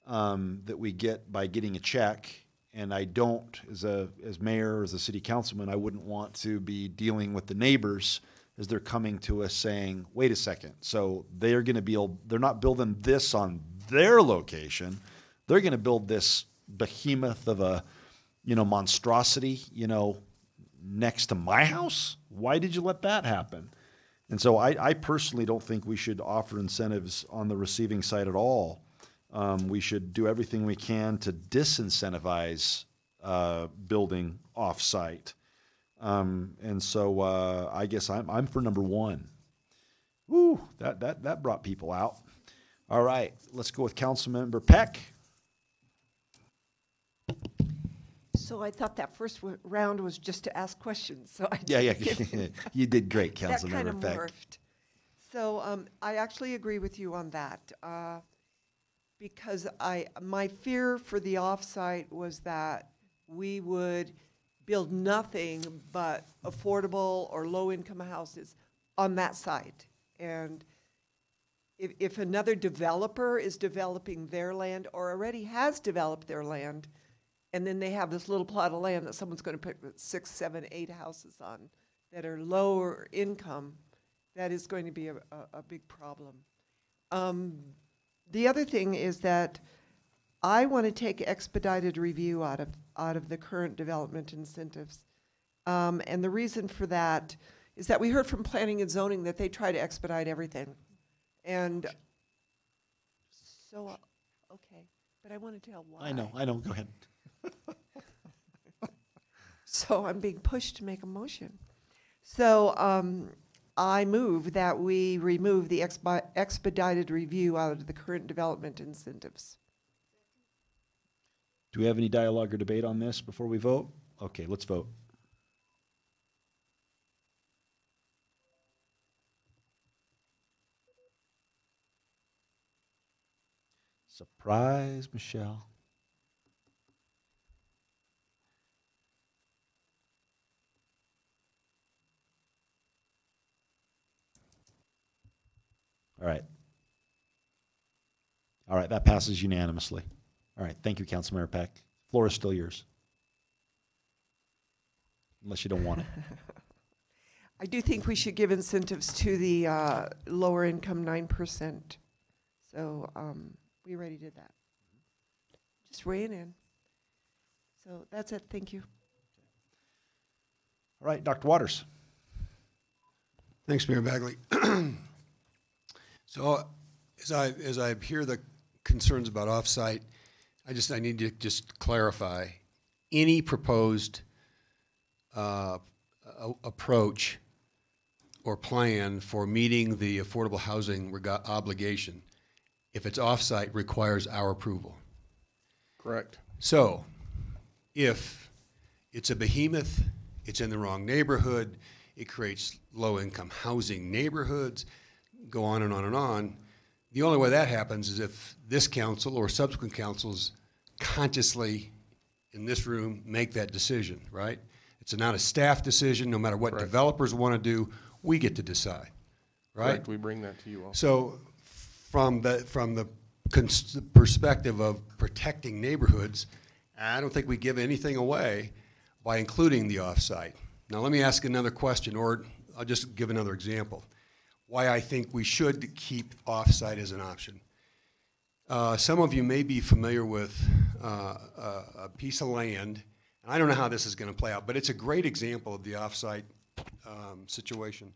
that we get by getting a check. And I don't, as mayor, as a city councilman, I wouldn't want to be dealing with the neighbors as they're coming to us saying, wait a second, so they're not building this on their location. They're going to build this behemoth of a, monstrosity, next to my house? Why did you let that happen? And so I personally don't think we should offer incentives on the receiving side at all. We should do everything we can to disincentivize building off-site. And so I guess I'm for number one. Woo, that brought people out. All right, let's go with Councilmember Peck. So I thought that first round was just to ask questions. So I Yeah. You did great, Councilmember Peck. That kind of morphed. So I actually agree with you on that. Because my fear for the offsite was that we would build nothing but affordable or low-income houses on that site. And if another developer is developing their land or already has developed their land, and then they have this little plot of land that someone's going to put 6, 7, 8 houses on that are lower income, that is going to be a big problem. The other thing is that I want to take expedited review out of the current development incentives. And the reason for that is that we heard from planning and zoning that they try to expedite everything. And so, okay, but I want to tell why. I know, go ahead. So I'm being pushed to make a motion. So I move that we remove the expedited review out of the current development incentives. Do we have any dialogue or debate on this before we vote? Okay, let's vote. Surprise, Michelle. All right. All right, that passes unanimously. All right, thank you, Councilmember Peck. Floor is still yours. Unless you don't want it. I do think we should give incentives to the lower income 9%. So we already did that. Just weighing in. So that's it. Thank you. All right, Dr. Waters. Thanks, Mayor Bagley. So as I hear the concerns about offsite, I need to just clarify any proposed approach or plan for meeting the affordable housing obligation, if it's offsite, requires our approval. Correct. So if it's a behemoth, it's in the wrong neighborhood, it creates low-income housing neighborhoods, go on and on and on. The only way that happens is if this council or subsequent councils consciously in this room make that decision, right? It's not a staff decision. No matter what Correct. developers want to do, we get to decide, right? Correct. We bring that to you all. So from the perspective of protecting neighborhoods, I don't think we give anything away by including the offsite. Now let me ask another question, or I'll just give another example. Why I think we should keep offsite as an option. Some of you may be familiar with a piece of land, and I don't know how this is going to play out, but it's a great example of the offsite situation.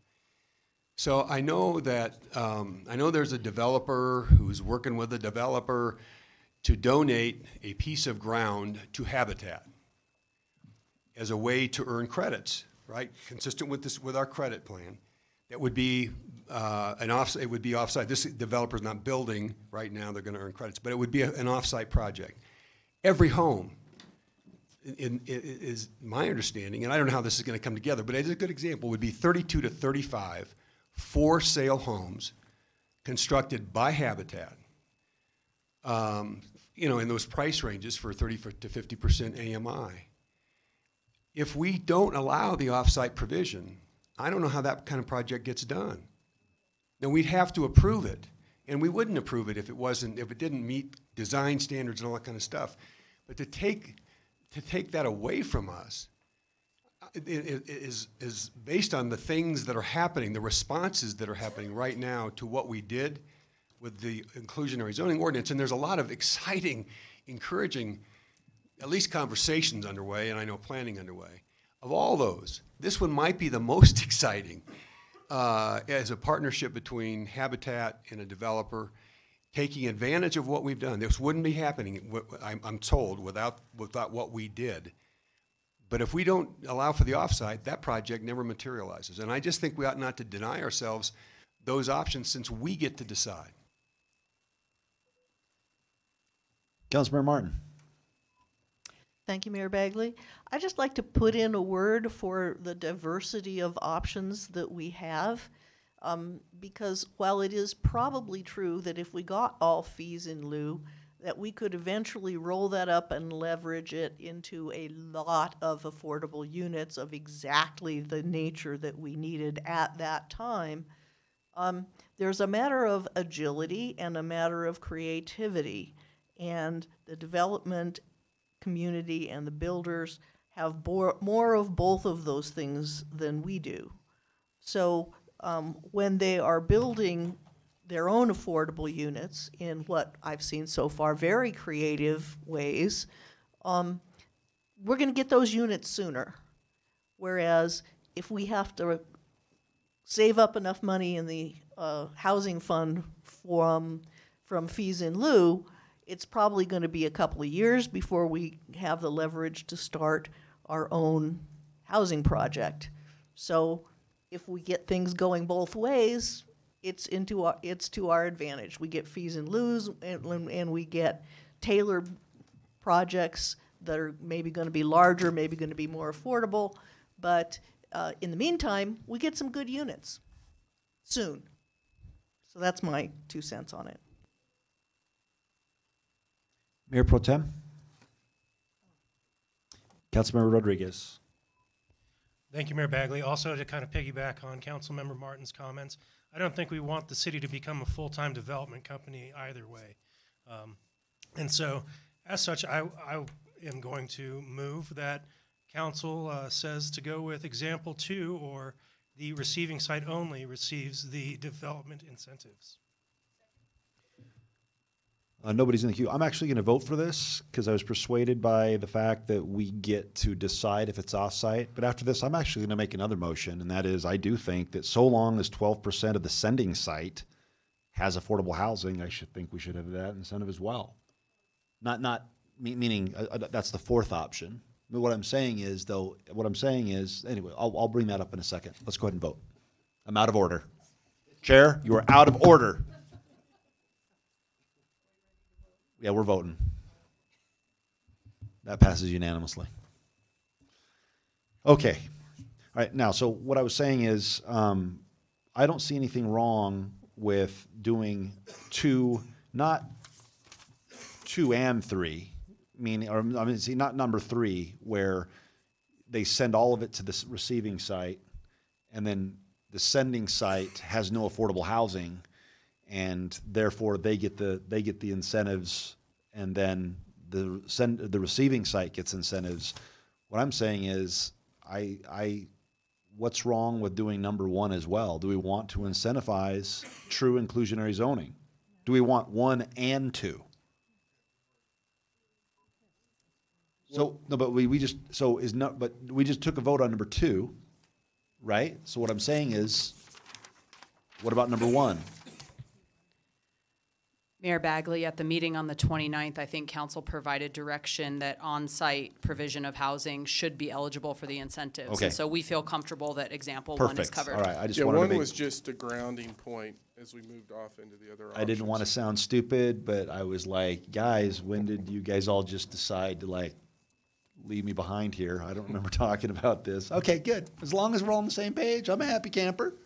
So I know that I know there's a developer who's working with a developer to donate a piece of ground to Habitat as a way to earn credits, right? Consistent with our credit plan. That would be it would be offsite. This developer's not building right now, they're going to earn credits, but it would be an offsite project. Every home is my understanding, and I don't know how this is going to come together, but it's a good example, would be 32 to 35 for sale homes constructed by Habitat, you know, in those price ranges for 30 to 50% AMI. If we don't allow the offsite provision, I don't know how that kind of project gets done. Then we'd have to approve it, and we wouldn't approve it if it didn't meet design standards and all that kind of stuff. But to take that away from us is based on the things that are happening, the responses that are happening right now to what we did with the inclusionary zoning ordinance. And there's a lot of exciting, encouraging, at least conversations underway, and I know planning underway. Of all those, this one might be the most exciting as a partnership between Habitat and a developer, taking advantage of what we've done. This wouldn't be happening, I'm told, without what we did. But if we don't allow for the offsite, that project never materializes. And I just think we ought not to deny ourselves those options since we get to decide. Councilmember Martin. Thank you, Mayor Bagley. I'd just like to put in a word for the diversity of options that we have, because while it is probably true that if we got all fees in lieu, that we could eventually roll that up and leverage it into a lot of affordable units of exactly the nature that we needed at that time. There's a matter of agility and a matter of creativity, and the development community and the builders have more of both of those things than we do. So when they are building their own affordable units in what I've seen so far, very creative ways, we're going to get those units sooner. Whereas if we have to save up enough money in the housing fund from fees in lieu, it's probably going to be a couple of years before we have the leverage to start our own housing project. So if we get things going both ways, it's to our advantage. We get fees in lieu, and we get tailored projects that are maybe going to be larger, maybe going to be more affordable. But in the meantime, we get some good units soon. So that's my 2 cents on it. Mayor Pro Tem. Councilmember Rodriguez. Thank you, Mayor Bagley. Also, to kind of piggyback on Councilmember Martin's comments, I don't think we want the city to become a full-time development company either way. And so, as such, I am going to move that council says to go with example 2, or the receiving site only receives the development incentives. Nobody's in the queue. I'm actually going to vote for this because I was persuaded by the fact that we get to decide if it's off-site. But after this, I'm actually going to make another motion, and that is I do think that so long as 12% of the sending site has affordable housing, I should think we should have that incentive as well. Meaning that's the fourth option. But what I'm saying is, anyway, I'll bring that up in a second. Let's go ahead and vote. I'm out of order. Chair, you are out of order. Yeah, we're voting. That passes unanimously. Okay. All right, now, so what I was saying is I don't see anything wrong with doing 2, not 2 and 3, not number 3, where they send all of it to the receiving site, and then the sending site has no affordable housing, and therefore they get the incentives, and then the receiving site gets incentives. What I'm saying is, what's wrong with doing number 1 as well? Do we want to incentivize true inclusionary zoning? Do we want 1 and 2? So no, but we just took a vote on number 2, right? So what I'm saying is, what about number 1? Mayor Bagley, at the meeting on the 29th, I think council provided direction that on-site provision of housing should be eligible for the incentives. Okay. And so we feel comfortable that example Perfect. 1 is covered. All right, I just Yeah, wanted to 1 make, was just a grounding point as we moved off into the other options. I didn't want to sound stupid, but I was like, guys, when did you guys all just decide to leave me behind here? I don't remember talking about this. Okay, good. As long as we're all on the same page, I'm a happy camper.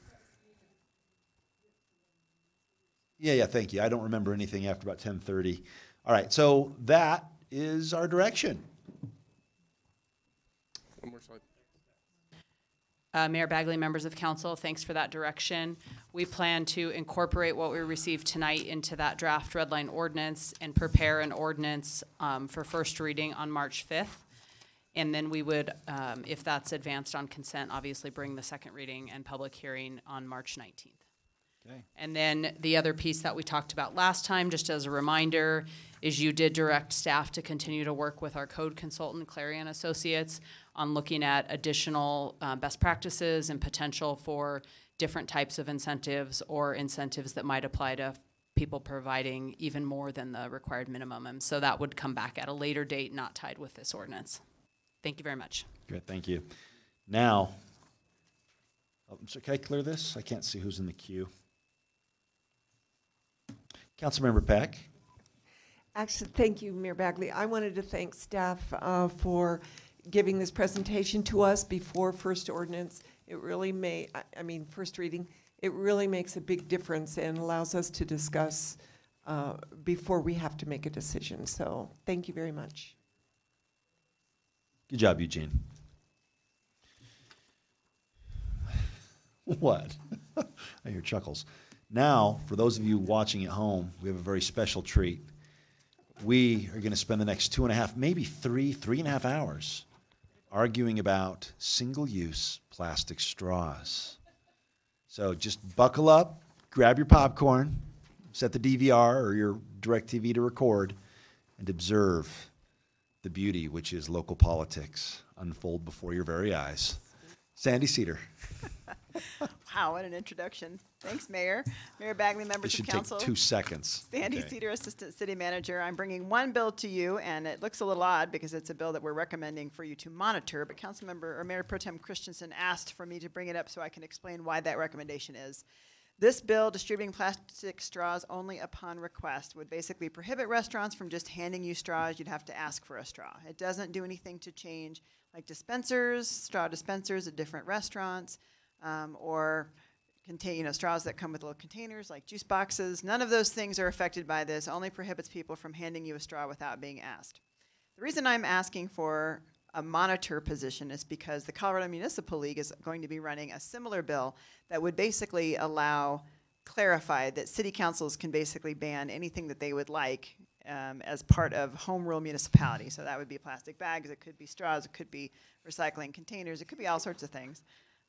Yeah, thank you. I don't remember anything after about 10:30. All right, so that is our direction. One more slide. Mayor Bagley, members of council, thanks for that direction. We plan to incorporate what we received tonight into that draft redline ordinance and prepare an ordinance for first reading on March 5th. And then we would, if that's advanced on consent, obviously bring the second reading and public hearing on March 19th. Okay. And then the other piece that we talked about last time, just as a reminder, is you did direct staff to continue to work with our code consultant, Clarion Associates, on looking at additional best practices and potential for different types of incentives or incentives that might apply to people providing even more than the required minimum. And so that would come back at a later date, not tied with this ordinance. Thank you very much. Good, thank you. Now, so can I clear this? I can't see who's in the queue. Councilmember Peck. Actually, thank you, Mayor Bagley. I wanted to thank staff for giving this presentation to us before first ordinance. It really first reading. It really makes a big difference and allows us to discuss before we have to make a decision. So thank you very much. Good job, Eugene. What? I hear chuckles. Now, for those of you watching at home, we have a very special treat. We are going to spend the next 2.5, maybe 3.5 hours arguing about single-use plastic straws. So just buckle up, grab your popcorn, set the DVR or your DirecTV to record, and observe the beauty which is local politics unfold before your very eyes. Sandy Cedar. Wow, what an introduction. Thanks, Mayor. Mayor Bagley, members of council. It should take 2 seconds. Sandy Okay. Cedar, Assistant City Manager. I'm bringing one bill to you, and it looks a little odd because it's a bill that we're recommending for you to monitor, but Councilmember or Mayor Pro Tem Christensen asked for me to bring it up so I can explain why that recommendation is. This bill, distributing plastic straws only upon request, would basically prohibit restaurants from just handing you straws. You'd have to ask for a straw. It doesn't do anything to change, like dispensers, straw dispensers at different restaurants, or contain, straws that come with little containers like juice boxes. None of those things are affected by this. Only prohibits people from handing you a straw without being asked. The reason I'm asking for a monitor position is because the Colorado Municipal League is going to be running a similar bill that would basically clarify that city councils can basically ban anything that they would like as part of home rule municipality. So that would be plastic bags, it could be straws, it could be recycling containers, it could be all sorts of things.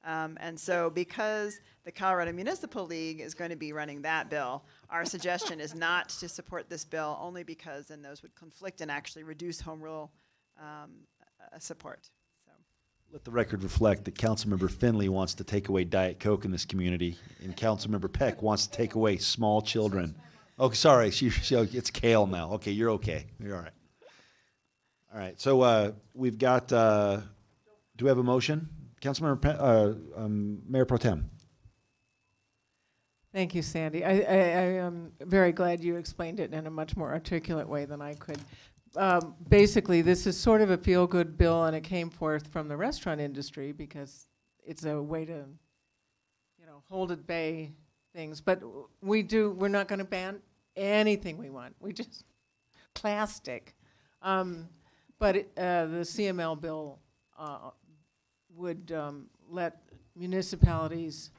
And so because the Colorado Municipal League is going to be running that bill, our suggestion is not to support this bill only because then those would conflict and actually reduce home rule support. So. Let the record reflect that Councilmember Finley wants to take away Diet Coke in this community, and Councilmember Peck wants to take away small children. Oh, sorry, it's kale now. Okay, you're okay. You're all right. All right, so we've got, do we have a motion? Councilmember, Mayor Pro Tem. Thank you, Sandy. I am very glad you explained it in a much more articulate way than I could. Basically, this is sort of a feel-good bill, and it came forth from the restaurant industry because it's a way to, hold at bay things. But we're not going to ban anything we want. We just, plastic. But the CML bill would let municipalities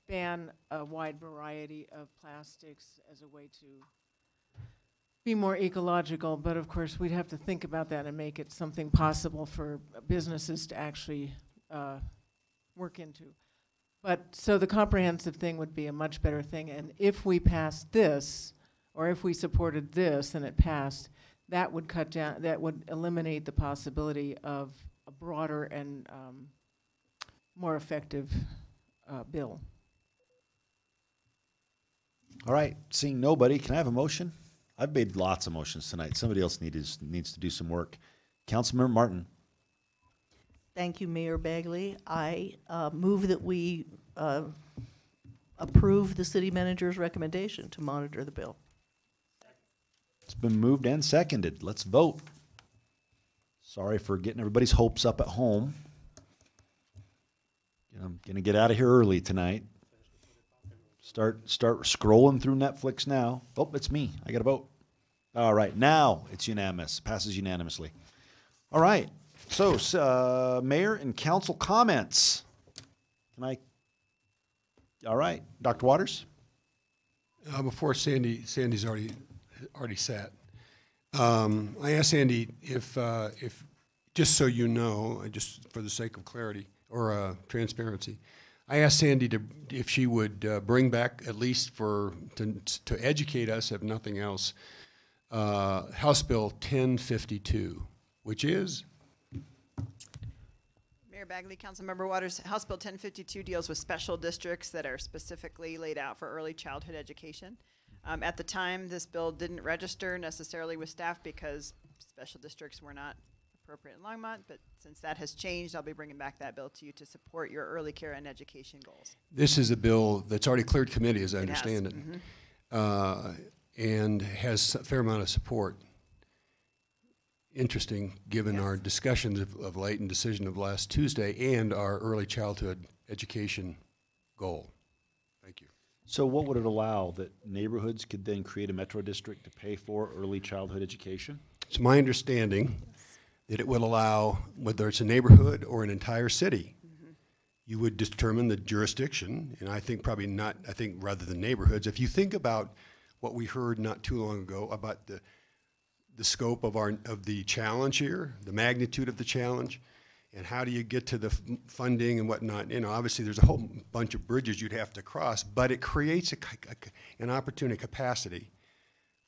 ban a wide variety of plastics as a way to be more ecological, but of course we'd have to think about that and make it something possible for businesses to actually work into. But so the comprehensive thing would be a much better thing, and if we passed this, or if we supported this and it passed, that would cut down, that would eliminate the possibility of a broader and more effective bill. All right, seeing nobody, can I have a motion? I've made lots of motions tonight. Somebody else needs to do some work. Councilmember Martin. Thank you, Mayor Bagley. I move that we approve the city manager's recommendation to monitor the bill. It's been moved and seconded. Let's vote. Sorry for getting everybody's hopes up at home. I'm going to get out of here early tonight. Start scrolling through Netflix now. Oh, it's me. I got to vote. All right, now it's unanimous. Passes unanimously. All right. So, Mayor and Council comments. All right, Dr. Waters. Before Sandy's already sat. I asked Sandy if just so you know, just for the sake of clarity or transparency, I asked Sandy if she would bring back, at least to educate us, if nothing else, House Bill 1052, which is? Mayor Bagley, Councilmember Waters, House Bill 1052 deals with special districts that are specifically laid out for early childhood education. At the time, this bill didn't register necessarily with staff because special districts were not appropriate in Longmont, but since that has changed, I'll be bringing back that bill to you to support your early care and education goals. This is a bill that's already cleared committee, as I understand it, Mm-hmm. And has a fair amount of support. Interesting, given our discussions of late and decision of last Tuesday and our early childhood education goal. Thank you. So what would it allow, that neighborhoods could then create a metro district to pay for early childhood education? It's my understanding that it would allow, whether it's a neighborhood or an entire city, you would determine the jurisdiction, and I think probably not, I think rather than neighborhoods. If you think about what we heard not too long ago about the scope of the challenge here, the magnitude of the challenge, and how do you get to the funding and whatnot. Obviously there's a whole bunch of bridges you'd have to cross, but it creates an opportunity, capacity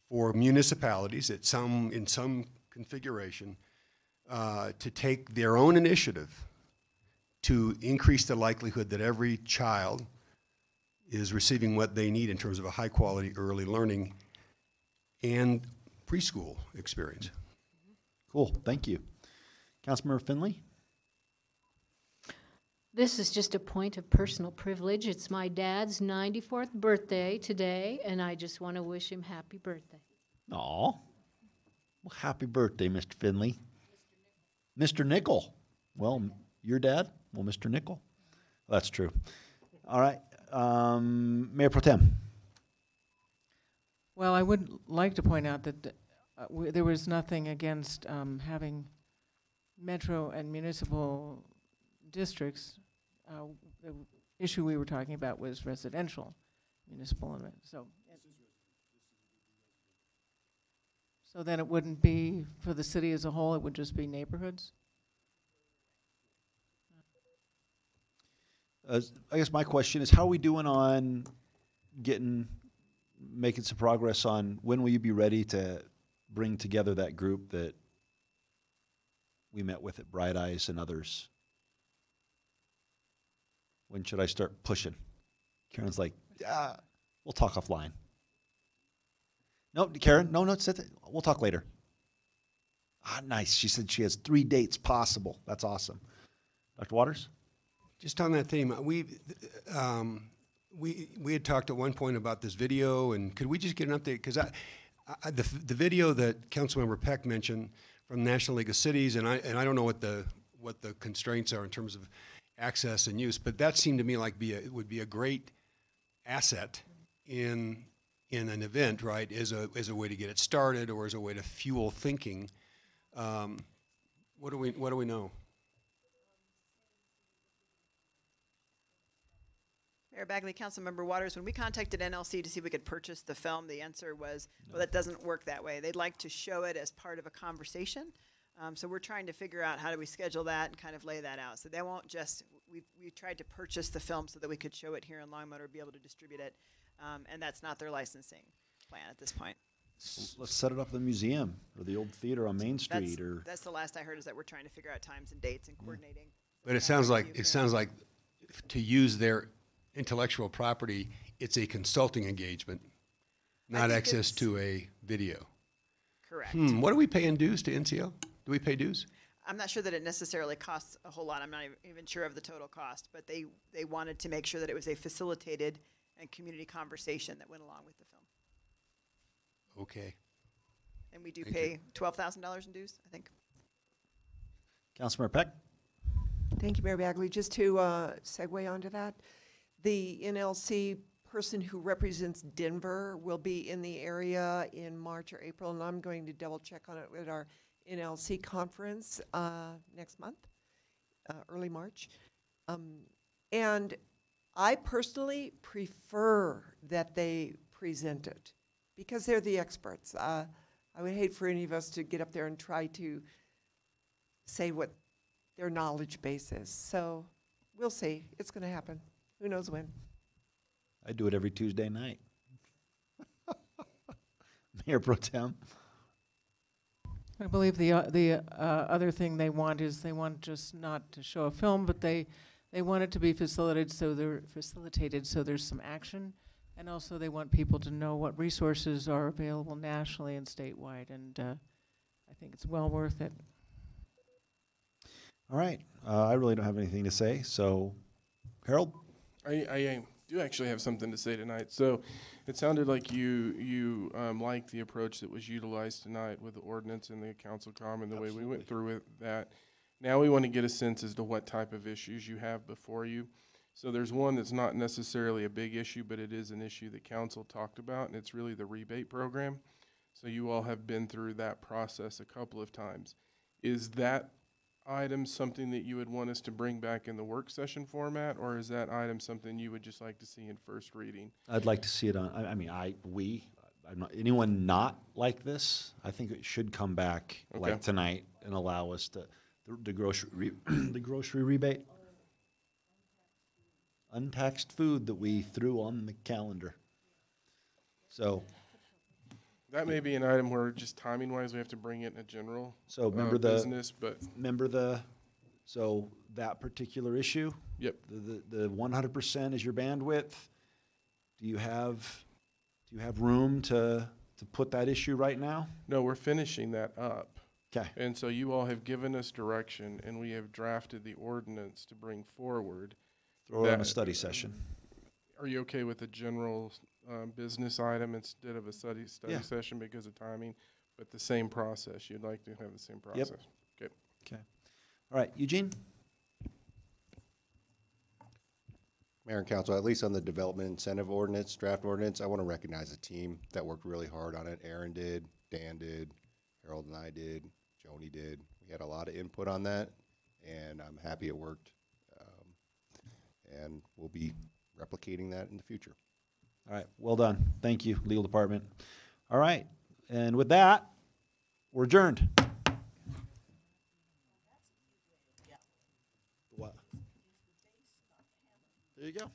for municipalities in some configuration to take their own initiative to increase the likelihood that every child is receiving what they need in terms of a high quality early learning and preschool experience. Cool, thank you. Councilmember Finley? This is just a point of personal privilege. It's my dad's 94th birthday today, and I just want to wish him happy birthday. Aw. Well, happy birthday, Mr. Finley. Mr. Nickel. Well, your dad? Well, Mr. Nickel. Well, that's true. All right. Mayor Pro Tem. Well, I would like to point out that there was nothing against having metro and municipal districts. The issue we were talking about was residential, municipal, and so then it wouldn't be for the city as a whole, it would just be neighborhoods? I guess my question is, how are we doing on making some progress on when will you be ready to bring together that group that we met with at Bright Eyes and others? When should I start pushing? Karen's like, we'll talk offline. No, Karen, no, we'll talk later. Nice. She said she has 3 dates possible. That's awesome. Dr. Waters? Just on that theme, we had talked at one point about this video, and could we just get an update? Because the video that Councilmember Peck mentioned from National League of Cities, and I don't know what the constraints are in terms of access and use, but that seemed to me like it would be a great asset in an event, right? As a way to get it started, or as a way to fuel thinking. What do we know? Mayor Bagley, Councilmember Waters, when we contacted NLC to see if we could purchase the film, the answer was, well, that doesn't work that way. They'd like to show it as part of a conversation. So we're trying to figure out how do we schedule that and kind of lay that out. So they won't just, we tried to purchase the film so that we could show it here in Longmont or be able to distribute it. And that's not their licensing plan at this point. Let's set it up in the museum or the old theater on Main Street. That's the last I heard, is that we're trying to figure out times and dates and coordinating. But it sounds like to use their intellectual property, it's a consulting engagement, not access to a video. Correct. What are we paying dues to NCL? Do we pay dues? I'm not sure that it necessarily costs a whole lot. I'm not even sure of the total cost, but they wanted to make sure that it was a facilitated and community conversation that went along with the film. Okay. And we do pay $12,000 in dues, I think. Councilmember Peck? Thank you, Mayor Bagley. Just to segue onto that, the NLC person who represents Denver will be in the area in March or April, and I'm going to double check on it at our NLC conference next month, early March. And I personally prefer that they present it because they're the experts. I would hate for any of us to get up there and try to say what their knowledge base is. So we'll see. It's going to happen. Who knows when? I do it every Tuesday night. Mayor Pro Tem? I believe the other thing they want is they want just not to show a film, but they want it to be facilitated so there's some action, and also they want people to know what resources are available nationally and statewide, and I think it's well worth it. All right. I really don't have anything to say, so Harold? I do actually have something to say tonight. So it sounded like you liked the approach that was utilized tonight with the ordinance and the council comm and the way we went through with that. Now we want to get a sense as to what type of issues you have before you. So there's one that's not necessarily a big issue, but it is an issue that council talked about, and it's really the rebate program. So you all have been through that process a couple of times. Is that item something that you would want us to bring back in the work session format, or is that item something you would just like to see in first reading? I'd like to see it on, I'm not, anyone not like this, I think it should come back like tonight and allow us to, the grocery rebate. Untaxed food that we threw on the calendar. So. That may be an item where just timing-wise we have to bring it in a general business, but so that particular issue. Yep. The 100% is your bandwidth. Do you have room to put that issue right now? No, we're finishing that up. Okay. And so you all have given us direction, and we have drafted the ordinance to bring forward. Throw it on a study session. Are you okay with a general business item instead of a study session because of timing, but the same process? You'd like to have the same process? Yep. Okay. Okay. All right, Eugene? Mayor and Council, at least on the development incentive ordinance, draft ordinance, I want to recognize a team that worked really hard on it. Aaron did, Dan did, Harold and I did, Joni did. We had a lot of input on that, and I'm happy it worked. And we'll be replicating that in the future. All right, well done. Thank you, legal department. All right, and with that, we're adjourned. What? There you go.